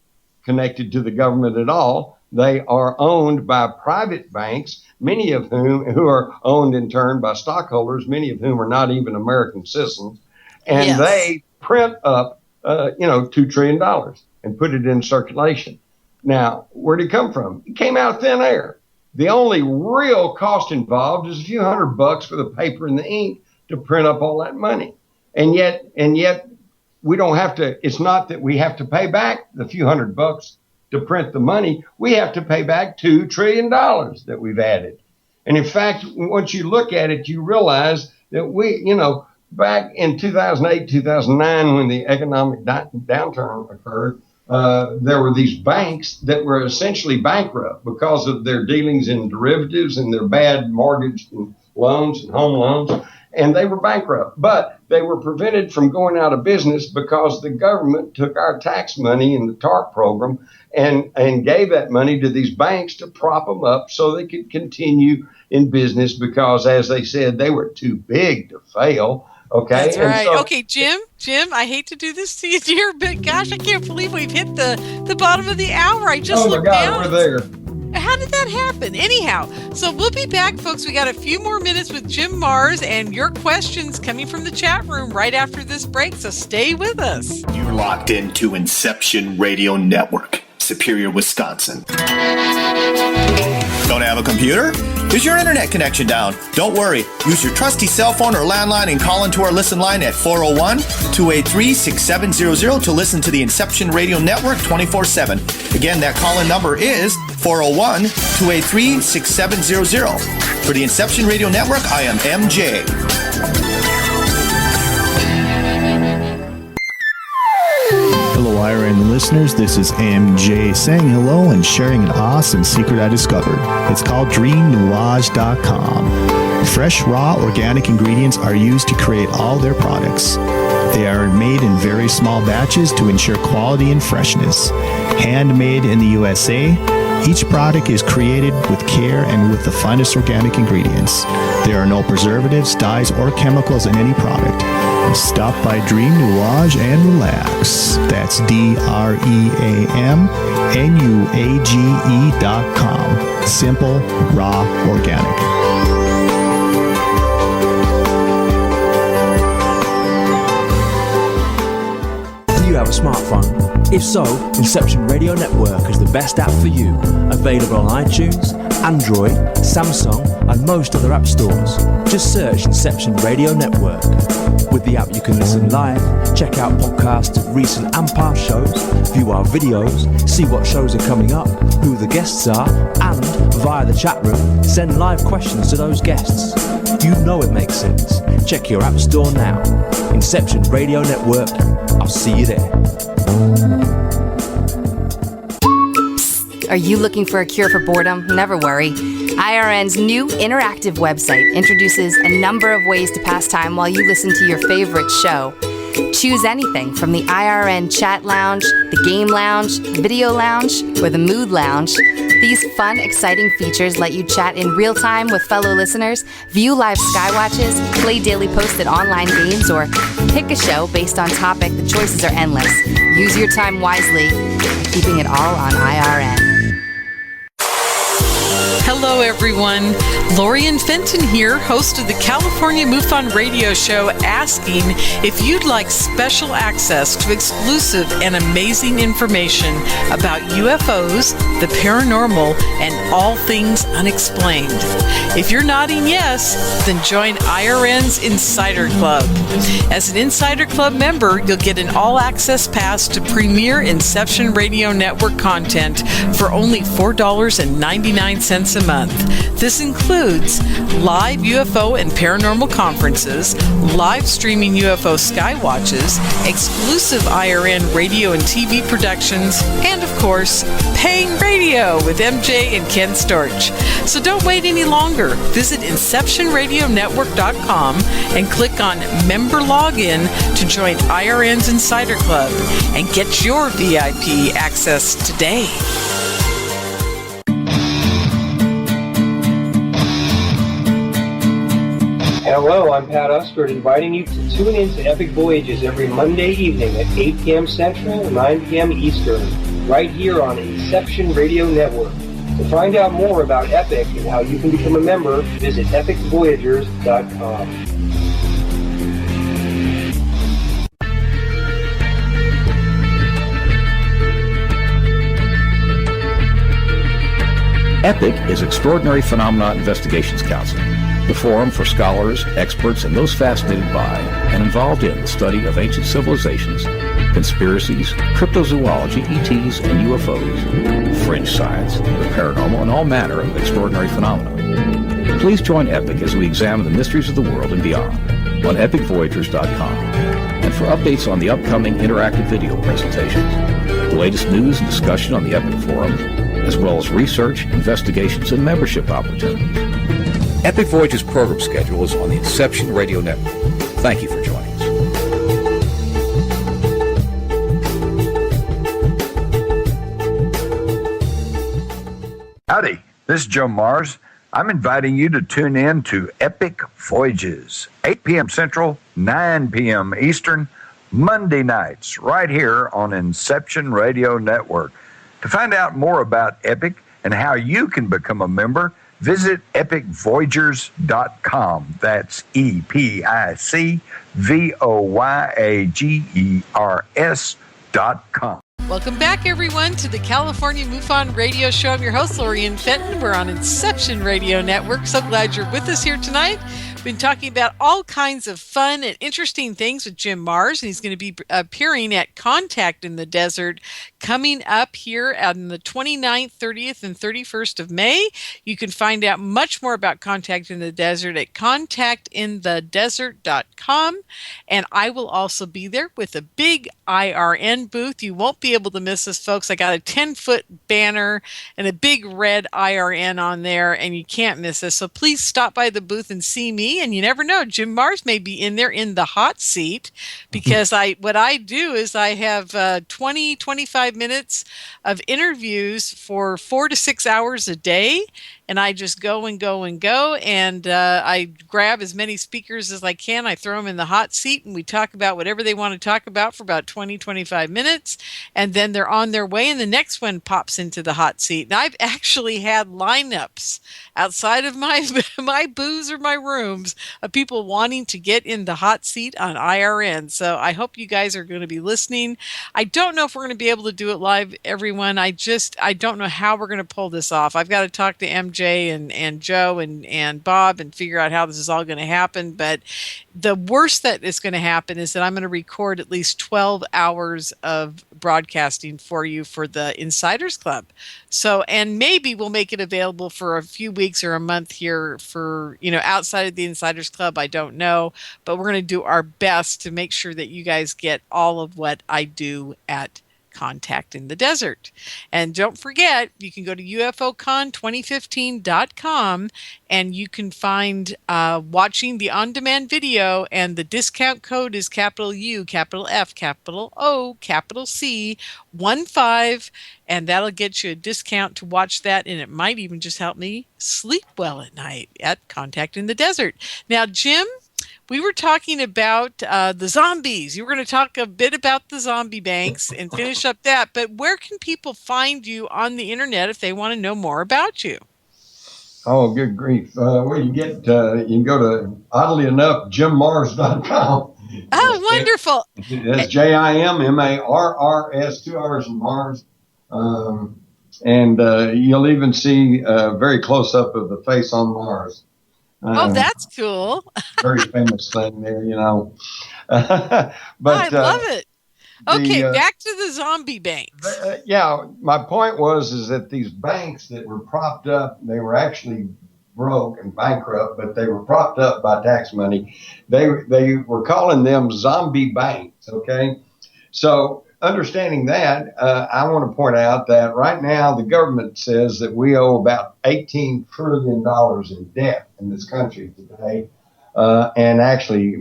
connected to the government at all, they are owned by private banks, many of who are owned in turn by stockholders, many of whom are not even American citizens. And they print up, $2 trillion and put it in circulation. Now, where did it come from? It came out of thin air. The only real cost involved is a few $100 for the paper and the ink to print up all that money. And yet we don't have to, it's not that we have to pay back the few $100 to print the money. We have to pay back $2 trillion that we've added. And in fact, once you look at it, you realize that back in 2008, 2009, when the economic downturn occurred, there were these banks that were essentially bankrupt because of their dealings in derivatives and their bad mortgage and loans and home loans. And they were bankrupt, but they were prevented from going out of business because the government took our tax money in the TARP program and gave that money to these banks to prop them up so they could continue in business because, as they said, they were too big to fail. Okay. That's And right. so- Okay, Jim, I hate to do this to you here, but gosh, I can't believe we've hit the bottom of the hour. I just Oh my looked God, down. we're there. How did that happen? Anyhow, so we'll be back, folks. We got a few more minutes with Jim Mars and your questions coming from the chat room right after this break, so stay with us. You're locked into Inception Radio Network, Superior, Wisconsin. Don't have a computer? Is your internet connection down? Don't worry. Use your trusty cell phone or landline and call into our listen line at 401-283-6700 to listen to the Inception Radio Network 24/7. Again, that call-in number is 401-283-6700. For the Inception Radio Network, I am MJ. Hello, IRN listeners. This is MJ saying hello and sharing an awesome secret I discovered. It's called genial. Fresh, raw, organic ingredients are used to create all their products. They are made in very small batches to ensure quality and freshness. Handmade in the USA, each product is created with care and with the finest organic ingredients. There are no preservatives, dyes, or chemicals in any product. Stop by Dream Nuage and relax. That's DREAMNUAGE.com. Simple, raw, organic. Do you have a smartphone? If so, Inception Radio Network is the best app for you. Available on iTunes, Android, Samsung, and most other app stores. Just search Inception Radio Network. With the app, you can listen live, check out podcasts of recent and past shows, view our videos, see what shows are coming up, who the guests are, and, via the chat room, send live questions to those guests. You know it makes sense. Check your app store now. Inception Radio Network. I'll see you there. Are you looking for a cure for boredom? Never worry. IRN's new interactive website introduces a number of ways to pass time while you listen to your favorite show. Choose anything from the IRN chat lounge, the game lounge, video lounge, or the mood lounge. These fun, exciting features let you chat in real time with fellow listeners, view live skywatches, play daily posted online games, or pick a show based on topic. The choices are endless. Use your time wisely, keeping it all on IRN. Hello, everyone. Lorien Fenton here, host of the California MUFON Radio Show, asking if you'd like special access to exclusive and amazing information about UFOs, the paranormal, and all things unexplained. If you're nodding yes, then join IRN's Insider Club. As an Insider Club member, you'll get an all-access pass to premier Inception Radio Network content for only $4.99 a month. This includes live UFO and paranormal conferences, live streaming UFO skywatches, exclusive IRN radio and TV productions, and of course, paying radio with MJ and Ken Storch. So don't wait any longer. Visit InceptionRadioNetwork.com and click on Member Login to join IRN's Insider Club and get your VIP access today. Hello, I'm Pat Ustford, inviting you to tune in to Epic Voyages every Monday evening at 8 p.m. Central, 9 p.m. Eastern, right here on Inception Radio Network. To find out more about Epic and how you can become a member, visit epicvoyagers.com. EPIC is Extraordinary Phenomena Investigations Council, the forum for scholars, experts, and those fascinated by and involved in the study of ancient civilizations, conspiracies, cryptozoology, ETs, and UFOs, fringe science, the paranormal, and all manner of extraordinary phenomena. Please join EPIC as we examine the mysteries of the world and beyond on epicvoyagers.com. And for updates on the upcoming interactive video presentations, the latest news and discussion on the EPIC forum, as well as research, investigations, and membership opportunities. Epic Voyages program schedule is on the Inception Radio Network. Thank you for joining us. Howdy, this is Joe Mars. I'm inviting you to tune in to Epic Voyages, 8 p.m. Central, 9 p.m. Eastern, Monday nights, right here on Inception Radio Network. To find out more about Epic and how you can become a member, visit epicvoyagers.com. That's EPICVOYAGERS.com. Welcome back, everyone, to the California MUFON Radio Show. I'm your host, Lorien Fenton. We're on Inception Radio Network. So glad you're with us here tonight. We've been talking about all kinds of fun and interesting things with Jim Marrs, and he's going to be appearing at Contact in the Desert coming up here on the 29th, 30th, and 31st of May. You can find out much more about Contact in the Desert at contactinthedesert.com, and I will also be there with a big IRN booth. You won't be able to miss us, folks. I got a 10-foot banner and a big red IRN on there, and you can't miss us. So please stop by the booth and see me. And you never know, Jim Marrs may be in there in the hot seat, because what I do is I have 25 minutes of interviews for 4 to 6 hours a day. And I just go and go and go, and I grab as many speakers as I can. I throw them in the hot seat, and we talk about whatever they want to talk about for about 20-25 minutes, and then they're on their way, and the next one pops into the hot seat. And I've actually had lineups outside of my booths or my rooms of people wanting to get in the hot seat on IRN. So I hope you guys are going to be listening. I don't know if we're going to be able to do it live, everyone. I don't know how we're going to pull this off. I've got to talk to MJ and Joe and Bob and figure out how this is all going to happen. But the worst that is going to happen is that I'm going to record at least 12 hours of broadcasting for you for the Insiders Club. So, and maybe we'll make it available for a few weeks or a month here for, outside of the Insiders Club. I don't know, but we're going to do our best to make sure that you guys get all of what I do at Contact in the Desert. And don't forget, you can go to UFOcon2015.com and you can find watching the on-demand video, and the discount code is capital U, capital F, capital O, capital C, 15, and that'll get you a discount to watch that, and it might even just help me sleep well at night at Contact in the Desert. Now, Jim, we were talking about the zombies. You were going to talk a bit about the zombie banks and finish up that. But where can people find you on the internet if they want to know more about you? Oh, good grief. Well, you can go to, oddly enough, jimmarrs.com. Oh, wonderful. That's JIMMARRS, 2 R's in Mars. And you'll even see a very close up of the face on Mars. Oh, that's cool. Very famous thing there, But I love it. Okay, back to the zombie banks. My point is that these banks that were propped up, they were actually broke and bankrupt, but they were propped up by tax money. They were calling them zombie banks, okay? So understanding that, I want to point out that right now the government says that we owe about $18 trillion in debt in this country today. And actually,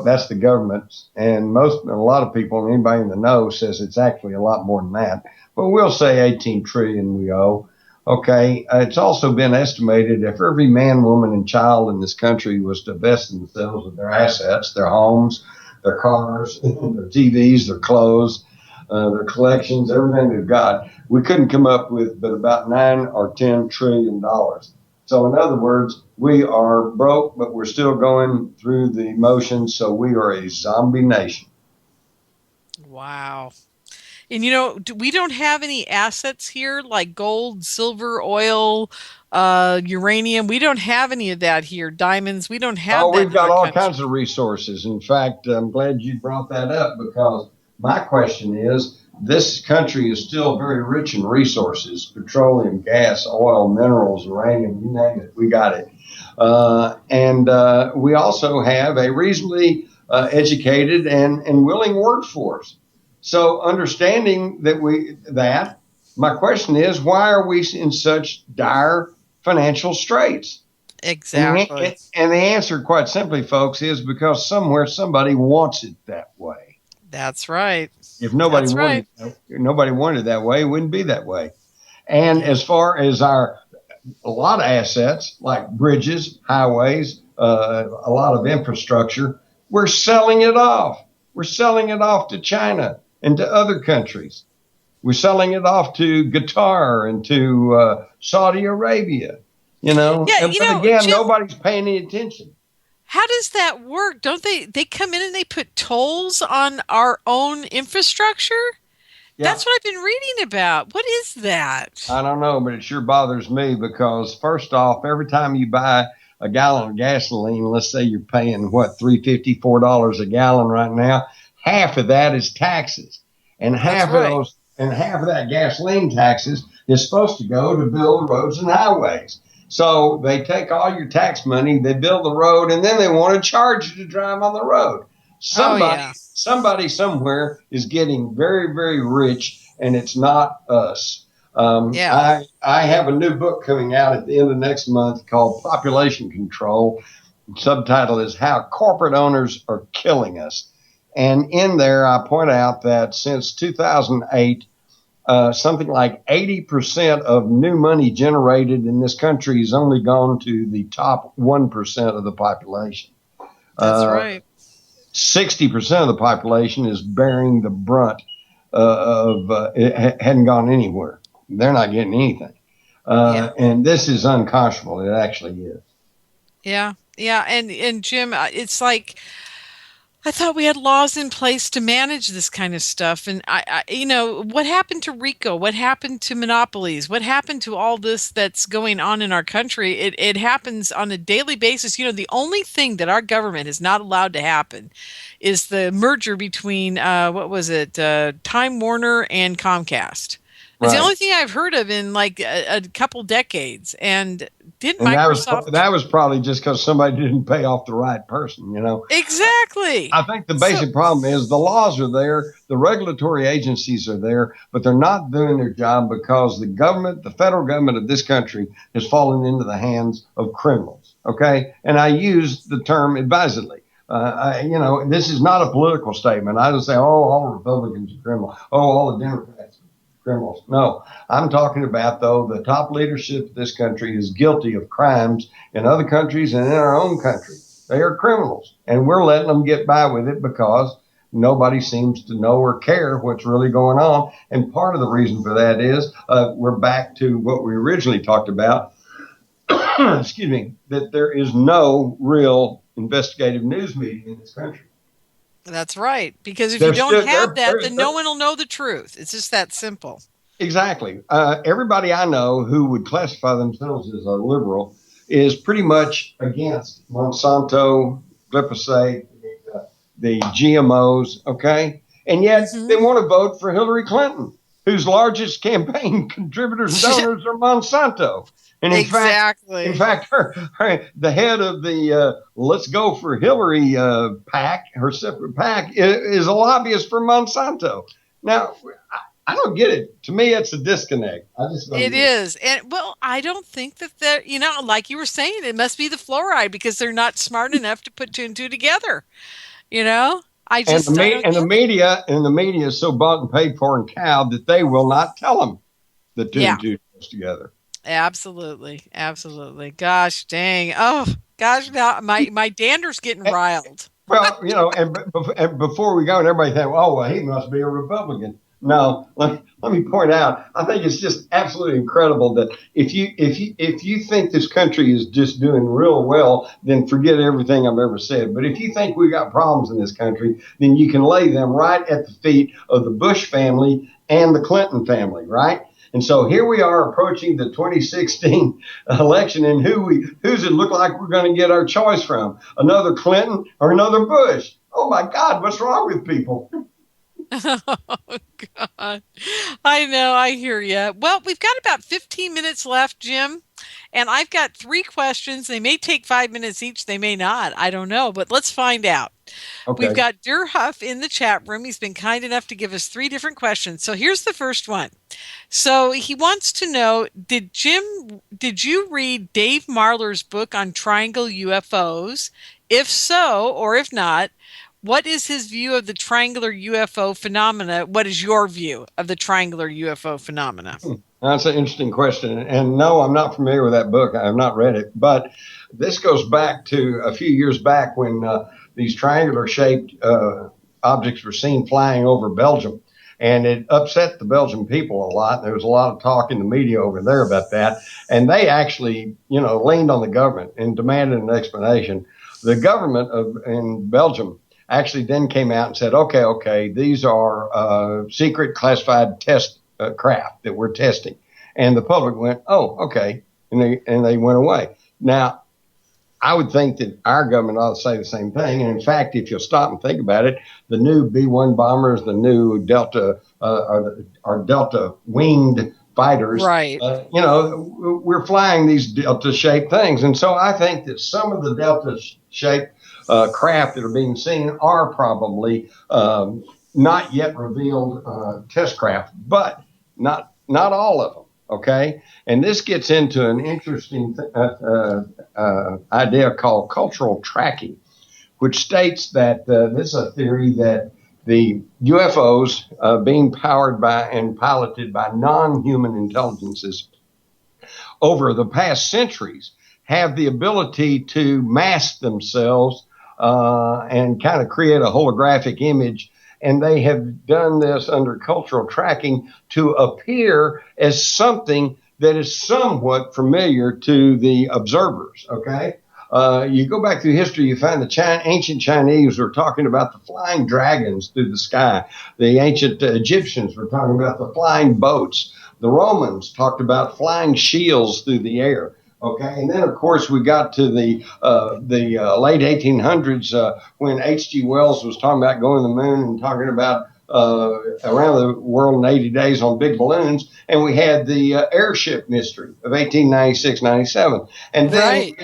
that's the government's. And a lot of people, anybody in the know, says it's actually a lot more than that. But we'll say 18 trillion we owe. Okay. It's also been estimated if every man, woman, and child in this country was to divest themselves of their assets, their homes, their cars, their TVs, their clothes, their collections, everything they've got, we couldn't come up with but about $9 or $10 trillion. So in other words, we are broke, but we're still going through the motions. So we are a zombie nation. Wow. And, we don't have any assets here like gold, silver, oil, uranium. We don't have any of that here. Diamonds. We don't have that. Oh, we've got all kinds of resources. In fact, I'm glad you brought that up, because my question is, this country is still very rich in resources: petroleum, gas, oil, minerals, uranium, you name it, we got it. And we also have a reasonably educated and willing workforce. So understanding that, my question is, why are we in such dire financial straits? Exactly. And the answer, quite simply, folks, is because somebody wants it that way. That's right. If nobody wanted it that way, it wouldn't be that way. And as far as our a lot of assets like bridges, highways, a lot of infrastructure. We're selling it off. We're selling it off to China and to other countries. We're selling it off to Qatar and to Saudi Arabia. But again, Jim, nobody's paying any attention. How does that work? Don't they come in and they put tolls on our own infrastructure? Yeah. That's what I've been reading about. What is that? I don't know, but it sure bothers me because first off, every time you buy a gallon of gasoline, let's say you're paying $3.50, $4 a gallon right now, half of that is taxes. And half of that gasoline taxes is supposed to go to build roads and highways. So they take all your tax money, they build the road, and then they want to charge you to drive on the road. Somebody somewhere is getting very, very rich, and it's not us. I have a new book coming out at the end of next month called Population Control. The subtitle is How Corporate Owners Are Killing Us. And in there, I point out that since 2008, something like 80% of new money generated in this country has only gone to the top 1% of the population. That's right. 60% of the population is bearing the brunt of it hadn't gone anywhere. They're not getting anything. And this is unconscionable. It actually is. Yeah. Yeah. And Jim, it's like, I thought we had laws in place to manage this kind of stuff. And what happened to RICO? What happened to monopolies? What happened to all this that's going on in our country? It happens on a daily basis. The only thing that our government has not allowed to happen is the merger between, Time Warner and Comcast. It's the only thing I've heard of in like a couple decades. And Microsoft? That was probably just because somebody didn't pay off the right person, Exactly. I think the basic problem is the laws are there, the regulatory agencies are there, but they're not doing their job because the federal government of this country has fallen into the hands of criminals. Okay, and I use the term advisedly. This is not a political statement. I don't say, all Republicans are criminals. All the Democrats are criminals. No, I'm talking about, though, the top leadership of this country is guilty of crimes in other countries and in our own country. They are criminals, and we're letting them get by with it because nobody seems to know or care what's really going on. And part of the reason for that is we're back to what we originally talked about. Excuse me, that there is no real investigative news media in this country. That's right. Because if you don't have that, then no one will know the truth. It's just that simple. Exactly. Everybody I know who would classify themselves as a liberal is pretty much against Monsanto, glyphosate, the GMOs, okay? And yet they want to vote for Hillary Clinton, whose largest campaign contributors and donors are Monsanto. And in fact, the head of the Let's Go for Hillary PAC, her separate PAC, is a lobbyist for Monsanto. Now, I don't get it. To me, it's a disconnect. I just don't It is. And well, I don't think that like you were saying, it must be the fluoride because they're not smart enough to put two and two together. I just the media is so bought and paid for and cowed that they will not tell them the two and two goes together. Absolutely. Gosh dang. Oh gosh, now my dander's getting riled. Well, and before we go, and everybody think, oh well, he must be a Republican. No, let me point out, I think it's just absolutely incredible that if you think this country is just doing real well, then forget everything I've ever said. But if you think we got problems in this country, then you can lay them right at the feet of the Bush family and the Clinton family, right? And so here we are approaching the 2016 election, and who's it look like we're going to get our choice from? Another Clinton or another Bush? Oh my God, what's wrong with people? Oh, God. I know. I hear you. Well, we've got about 15 minutes left, Jim. And I've got 3 questions. They may take 5 minutes each. They may not. I don't know. But let's find out. Okay. We've got Dear Huff in the chat room. He's been kind enough to give us 3 different questions. So here's the first one. So he wants to know, did you read Dave Marler's book on triangle UFOs? If so, or if not, what is his view of the triangular UFO phenomena? What is your view of the triangular UFO phenomena? That's an interesting question. And no, I'm not familiar with that book. I have not read it. But this goes back to a few years back when these triangular-shaped objects were seen flying over Belgium. And it upset the Belgian people a lot. There was a lot of talk in the media over there about that. And they actually, leaned on the government and demanded an explanation. The government in Belgium actually then came out and said, okay, these are secret classified test craft that we're testing. And the public went, oh, okay. And they went away. Now, I would think that our government ought to say the same thing. And in fact, if you'll stop and think about it, the new B-1 bombers, the new Delta, are Delta winged fighters, right? We're flying these Delta-shaped things. And so I think that some of the Delta-shaped craft that are being seen are probably not yet revealed test craft, but not all of them. Okay, and this gets into an interesting idea called cultural tracking, which states that this is a theory that the UFOs being powered by and piloted by non-human intelligences over the past centuries have the ability to mask themselves and kind of create a holographic image. And they have done this under cultural tracking to appear as something that is somewhat familiar to the observers, okay? You go back through history, you find the ancient Chinese were talking about the flying dragons through the sky. The ancient Egyptians were talking about the flying boats. The Romans talked about flying shields through the air. Okay, and then of course we got to the late 1800s when H.G. Wells was talking about going to the moon and talking about around the world in 80 days on big balloons, and we had the airship mystery of 1896-97, and then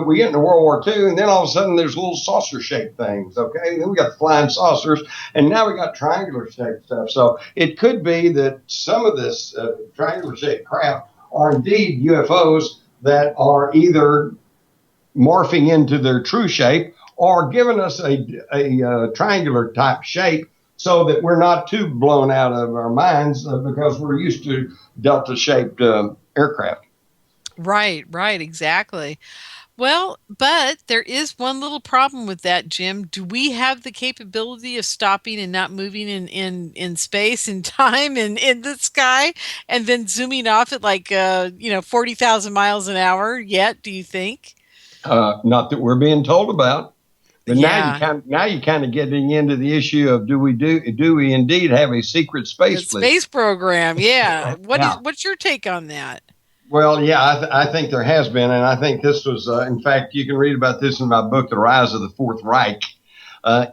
we get into World War II, and then all of a sudden there's little saucer-shaped things. Okay, then we got the flying saucers, and now we got triangular-shaped stuff. So it could be that some of this triangular-shaped craft are indeed UFOs that are either morphing into their true shape or giving us a triangular type shape so that we're not too blown out of our minds because we're used to delta shaped aircraft. Right, exactly. Well, but there is one little problem with that, Jim. Do we have the capability of stopping and not moving in space and time and in the sky and then zooming off at 40,000 miles an hour yet, do you think? Not that we're being told about. But Yeah. now you kind of getting into the issue of do we indeed have a secret space fleet? Space program, yeah. What's your take on that? Well, yeah, I think there has been, and I think this was, in fact, you can read about this in my book, The Rise of the Fourth Reich,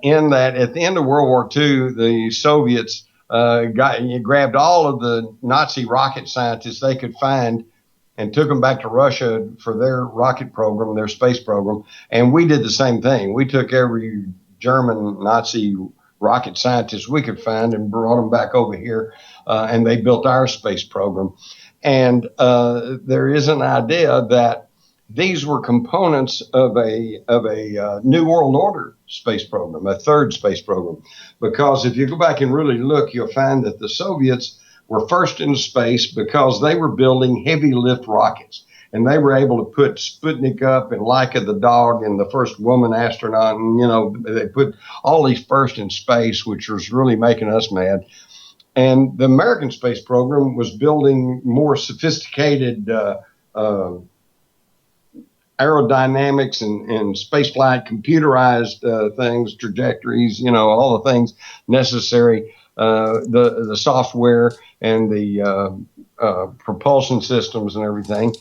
in that at the end of World War II, the Soviets grabbed all of the Nazi rocket scientists they could find and took them back to Russia for their rocket program, their space program, and we did the same thing. We took every German Nazi rocket scientist we could find and brought them back over here, and they built our space program. And there is an idea that these were components of a New World Order space program, a third space program. Because if you go back and really look, you'll find that the Soviets were first in space because they were building heavy lift rockets. And they were able to put Sputnik up and Laika the dog and the first woman astronaut. And, they put all these first in space, which was really making us mad. And the American space program was building more sophisticated aerodynamics and spaceflight computerized things, trajectories, all the things necessary, the software and the propulsion systems and everything.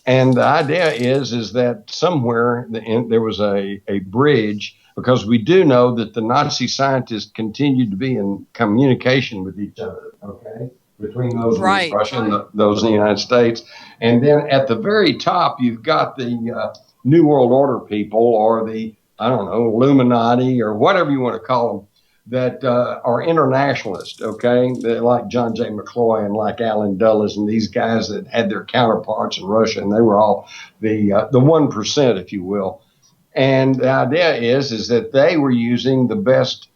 And the idea is that somewhere there was a bridge, because we do know that the Nazi scientists continued to be in communication with each other, okay, between those in Russia and those in the United States. And then at the very top, you've got the New World Order people, or the, Illuminati, or whatever you want to call them, that are internationalists, okay? They're like John J. McCloy and like Alan Dulles and these guys that had their counterparts in Russia, and they were all the 1%, if you will. And the idea is that they were using the best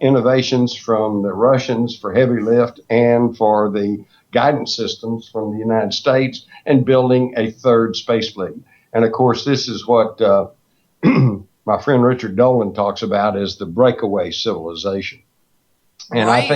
innovations from the Russians for heavy lift and for the guidance systems from the United States, and building a third space fleet. And of course, this is what my friend Richard Dolan talks about as the breakaway civilization. And Right.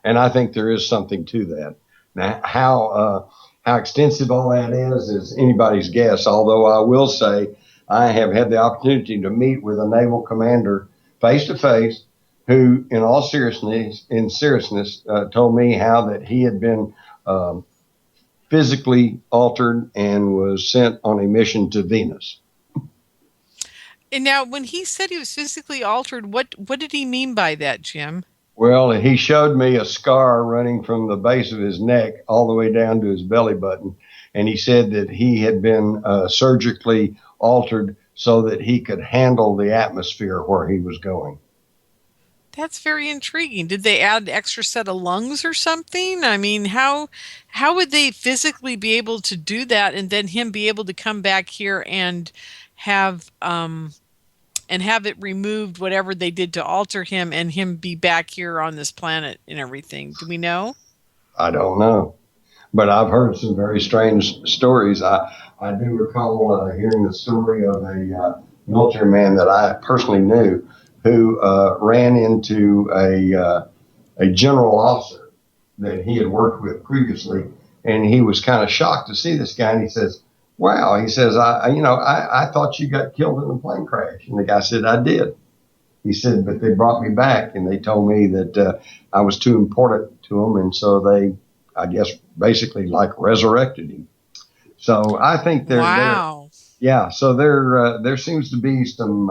I think there is something to that. Now, how extensive all that is anybody's guess. Although I will say, I have had the opportunity to meet with a naval commander face to face, who, in all seriousness, told me how that he had been physically altered and was sent on a mission to Venus. And now, when he said he was physically altered, what did he mean by that, Jim? Well, he showed me a scar running from the base of his neck all the way down to his belly button. And he said that he had been surgically altered so that he could handle the atmosphere where he was going. That's very intriguing. Did they add an extra set of lungs or something? I mean, how would they physically be able to do that, and then him be able to come back here and have it removed, whatever they did to alter him, and him be back here on this planet and everything? Do we know? I don't know, but I've heard some very strange stories. I do recall hearing the story of a military man that I personally knew, who ran into a general officer that he had worked with previously, and he was kind of shocked to see this guy. And he says, "Wow," he says, I thought you got killed in a plane crash." And the guy said, "I did." He said, "But they brought me back, and they told me that I was too important to them, and so they, I guess, basically like resurrected him." So I think Wow. so there seems to be some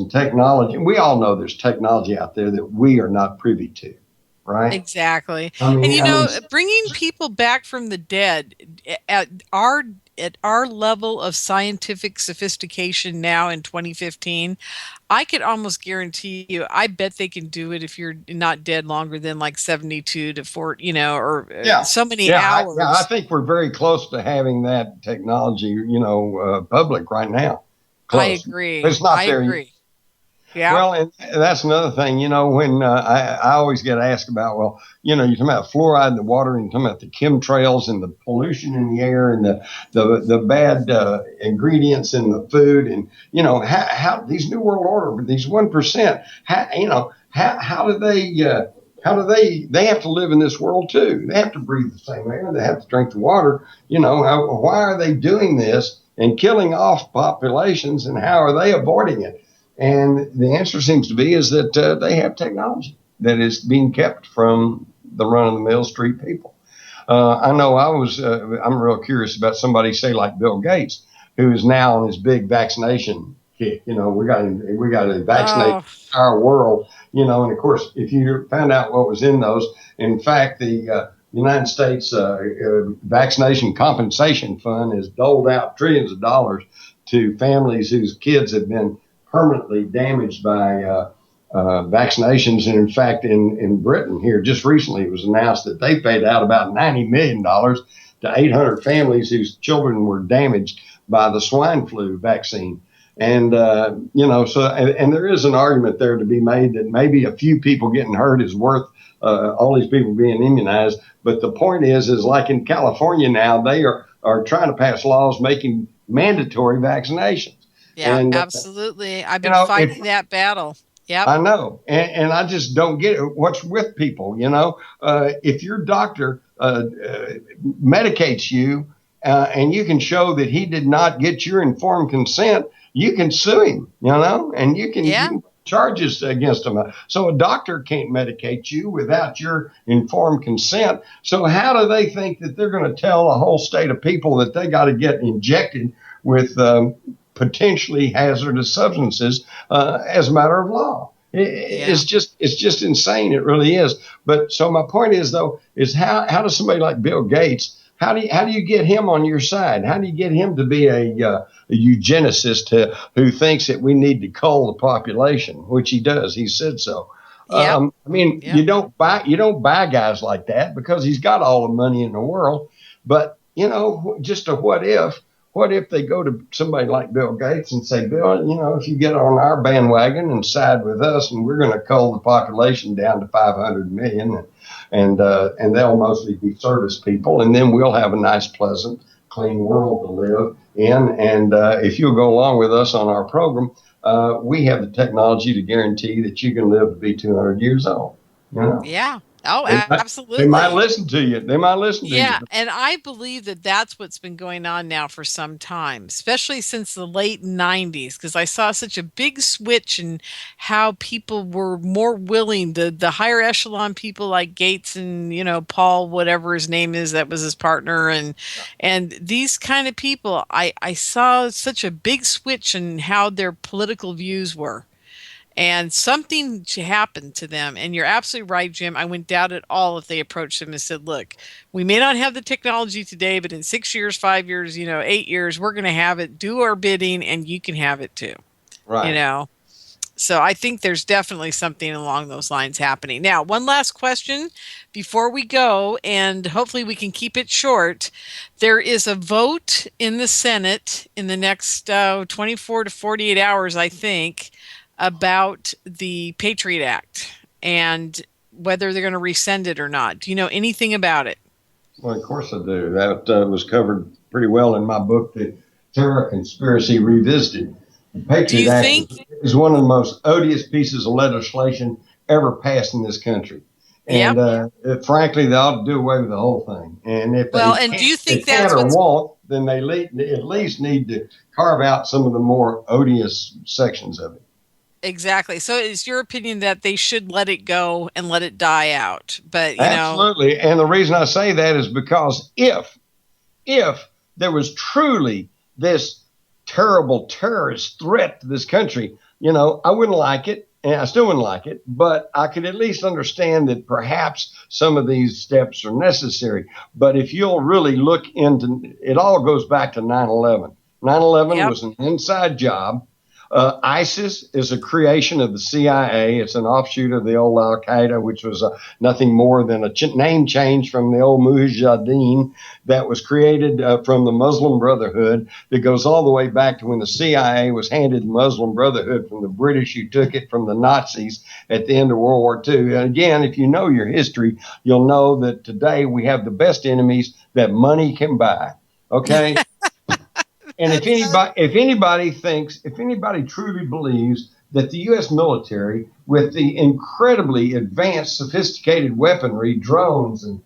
technology. We all know there's technology out there that we are not privy to, right? Exactly. I mean, And bringing people back from the dead at our level of scientific sophistication now in 2015, I could almost guarantee you, I bet they can do it if you're not dead longer than like 72 to 40, so many hours. I think we're very close to having that technology, public right now. Close. I agree. It's not there. Agree. Yeah. Well, and that's another thing, when I always get asked about, well, you're talking about fluoride in the water, and you're talking about the chemtrails and the pollution in the air and the bad ingredients in the food, and how these New World Order, these 1%, how do they have to live in this world too? They have to breathe the same air. They have to drink the water. Why are they doing this and killing off populations, and how are they avoiding it? And the answer seems to be is that they have technology that is being kept from the run-of-the-mill street people. I know I'm real curious about somebody, say, like Bill Gates, who is now on his big vaccination kick. We got to vaccinate our world. And of course, if you found out what was in those, in fact, the United States Vaccination Compensation Fund has doled out trillions of dollars to families whose kids have been permanently damaged by vaccinations. And in fact, in Britain here, just recently, it was announced that they paid out about $90 million to 800 families whose children were damaged by the swine flu vaccine. And, and there is an argument there to be made that maybe a few people getting hurt is worth all these people being immunized. But the point is like in California now, they are trying to pass laws making mandatory vaccinations. Yeah, and, absolutely. I've been fighting that battle. Yep. I know. And I just don't get it. What's with people, if your doctor medicates you and you can show that he did not get your informed consent, you can sue him, and you can charges against him. So a doctor can't medicate you without your informed consent. So how do they think that they're going to tell a whole state of people that they got to get injected with potentially hazardous substances as a matter of law? It's just insane. It really is. But so my point is, though, is how does somebody like Bill Gates, how do you get him on your side? How do you get him to be a eugenicist who thinks that we need to cull the population, which he does? He said so. You don't buy guys like that because he's got all the money in the world. But just a what if? what if they go to somebody like Bill Gates and say, Bill, if you get on our bandwagon and side with us, and we're going to cull the population down to 500 million, and they'll mostly be service people, and then we'll have a nice, pleasant, clean world to live in. And if you'll go along with us on our program, we have the technology to guarantee that you can live to be 200 years old. Yeah. Oh, absolutely. They might listen to you. Yeah, and I believe that that's what's been going on now for some time, especially since the late 90s, because I saw such a big switch in how people were more willing, the higher echelon people like Gates and, Paul, whatever his name is, that was his partner, and these kind of people, I saw such a big switch in how their political views were. And something happened to them. And you're absolutely right, Jim. I wouldn't doubt at all if they approached them and said, look, we may not have the technology today, but in 6 years, 5 years, 8 years, we're going to have it, do our bidding, and you can have it too. Right. So I think there's definitely something along those lines happening. Now, one last question before we go, and hopefully we can keep it short. There is a vote in the Senate in the next 24 to 48 hours, I think, about the Patriot Act and whether they're going to rescind it or not. Do you know anything about it? Well, of course I do. That was covered pretty well in my book, The Terror Conspiracy Revisited. The Patriot Act is one of the most odious pieces of legislation ever passed in this country. And frankly, they ought to do away with the whole thing. And if do you think that's what won't, then they at least need to carve out some of the more odious sections of it. Exactly. So it's your opinion that they should let it go and let it die out. But absolutely. And the reason I say that is because if there was truly this terrible terrorist threat to this country, I wouldn't like it, and I still wouldn't like it, but I could at least understand that perhaps some of these steps are necessary. But if you'll really look into it, all goes back to 9/11. 9/11 was an inside job. ISIS is a creation of the CIA. It's an offshoot of the old Al-Qaeda, which was nothing more than a name change from the old Mujahideen that was created from the Muslim Brotherhood that goes all the way back to when the CIA was handed the Muslim Brotherhood from the British, who took it from the Nazis at the end of World War II. And again, if you know your history, you'll know that today we have the best enemies that money can buy. Okay? And if anybody truly believes that the U.S. military, with the incredibly advanced, sophisticated weaponry, drones and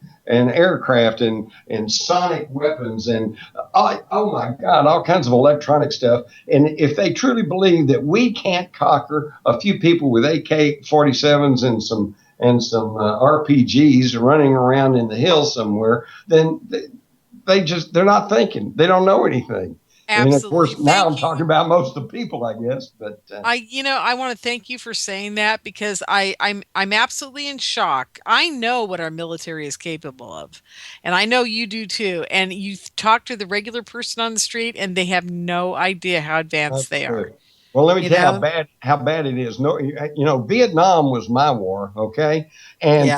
aircraft and sonic weapons and, oh my God, all kinds of electronic stuff, and if they truly believe that we can't conquer a few people with AK-47s and some RPGs running around in the hills somewhere, then they're not thinking. They don't know anything. Absolutely. And of course, now I'm talking about most of the people, I guess. But I want to thank you for saying that, because I'm absolutely in shock. I know what our military is capable of, and I know you do too. And you talk to the regular person on the street, and they have no idea how advanced they are. Well, let me tell you how bad it is. No, Vietnam was my war, okay? And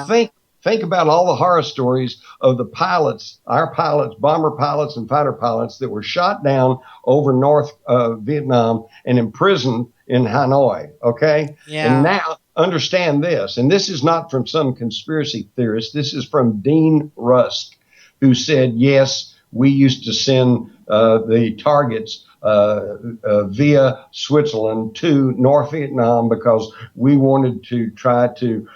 think about all the horror stories of the pilots, our pilots, bomber pilots and fighter pilots that were shot down over North Vietnam and imprisoned in Hanoi, okay? Yeah. And now understand this, and this is not from some conspiracy theorist. This is from Dean Rusk, who said, yes, we used to send the targets via Switzerland to North Vietnam because we wanted to try to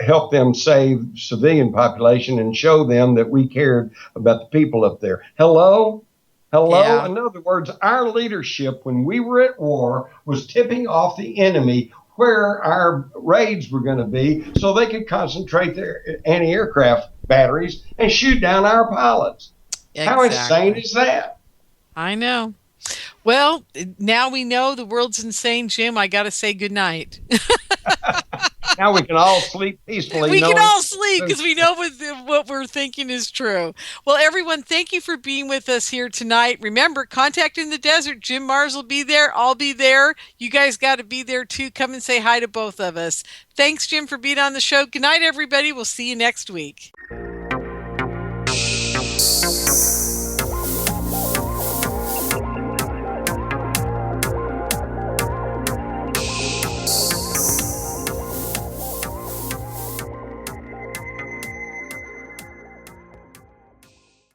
help them save civilian population and show them that we cared about the people up there. Hello? Yeah. In other words, our leadership when we were at war was tipping off the enemy where our raids were going to be so they could concentrate their anti-aircraft batteries and shoot down our pilots. Exactly. How insane is that? I know. Well, now we know the world's insane, Jim. I got to say good night. Now we can all sleep peacefully. We can all sleep because we know what we're thinking is true. Well, everyone, thank you for being with us here tonight. Remember, Contact in the Desert. Jim Mars will be there. I'll be there. You guys got to be there, too. Come and say hi to both of us. Thanks, Jim, for being on the show. Good night, everybody. We'll see you next week.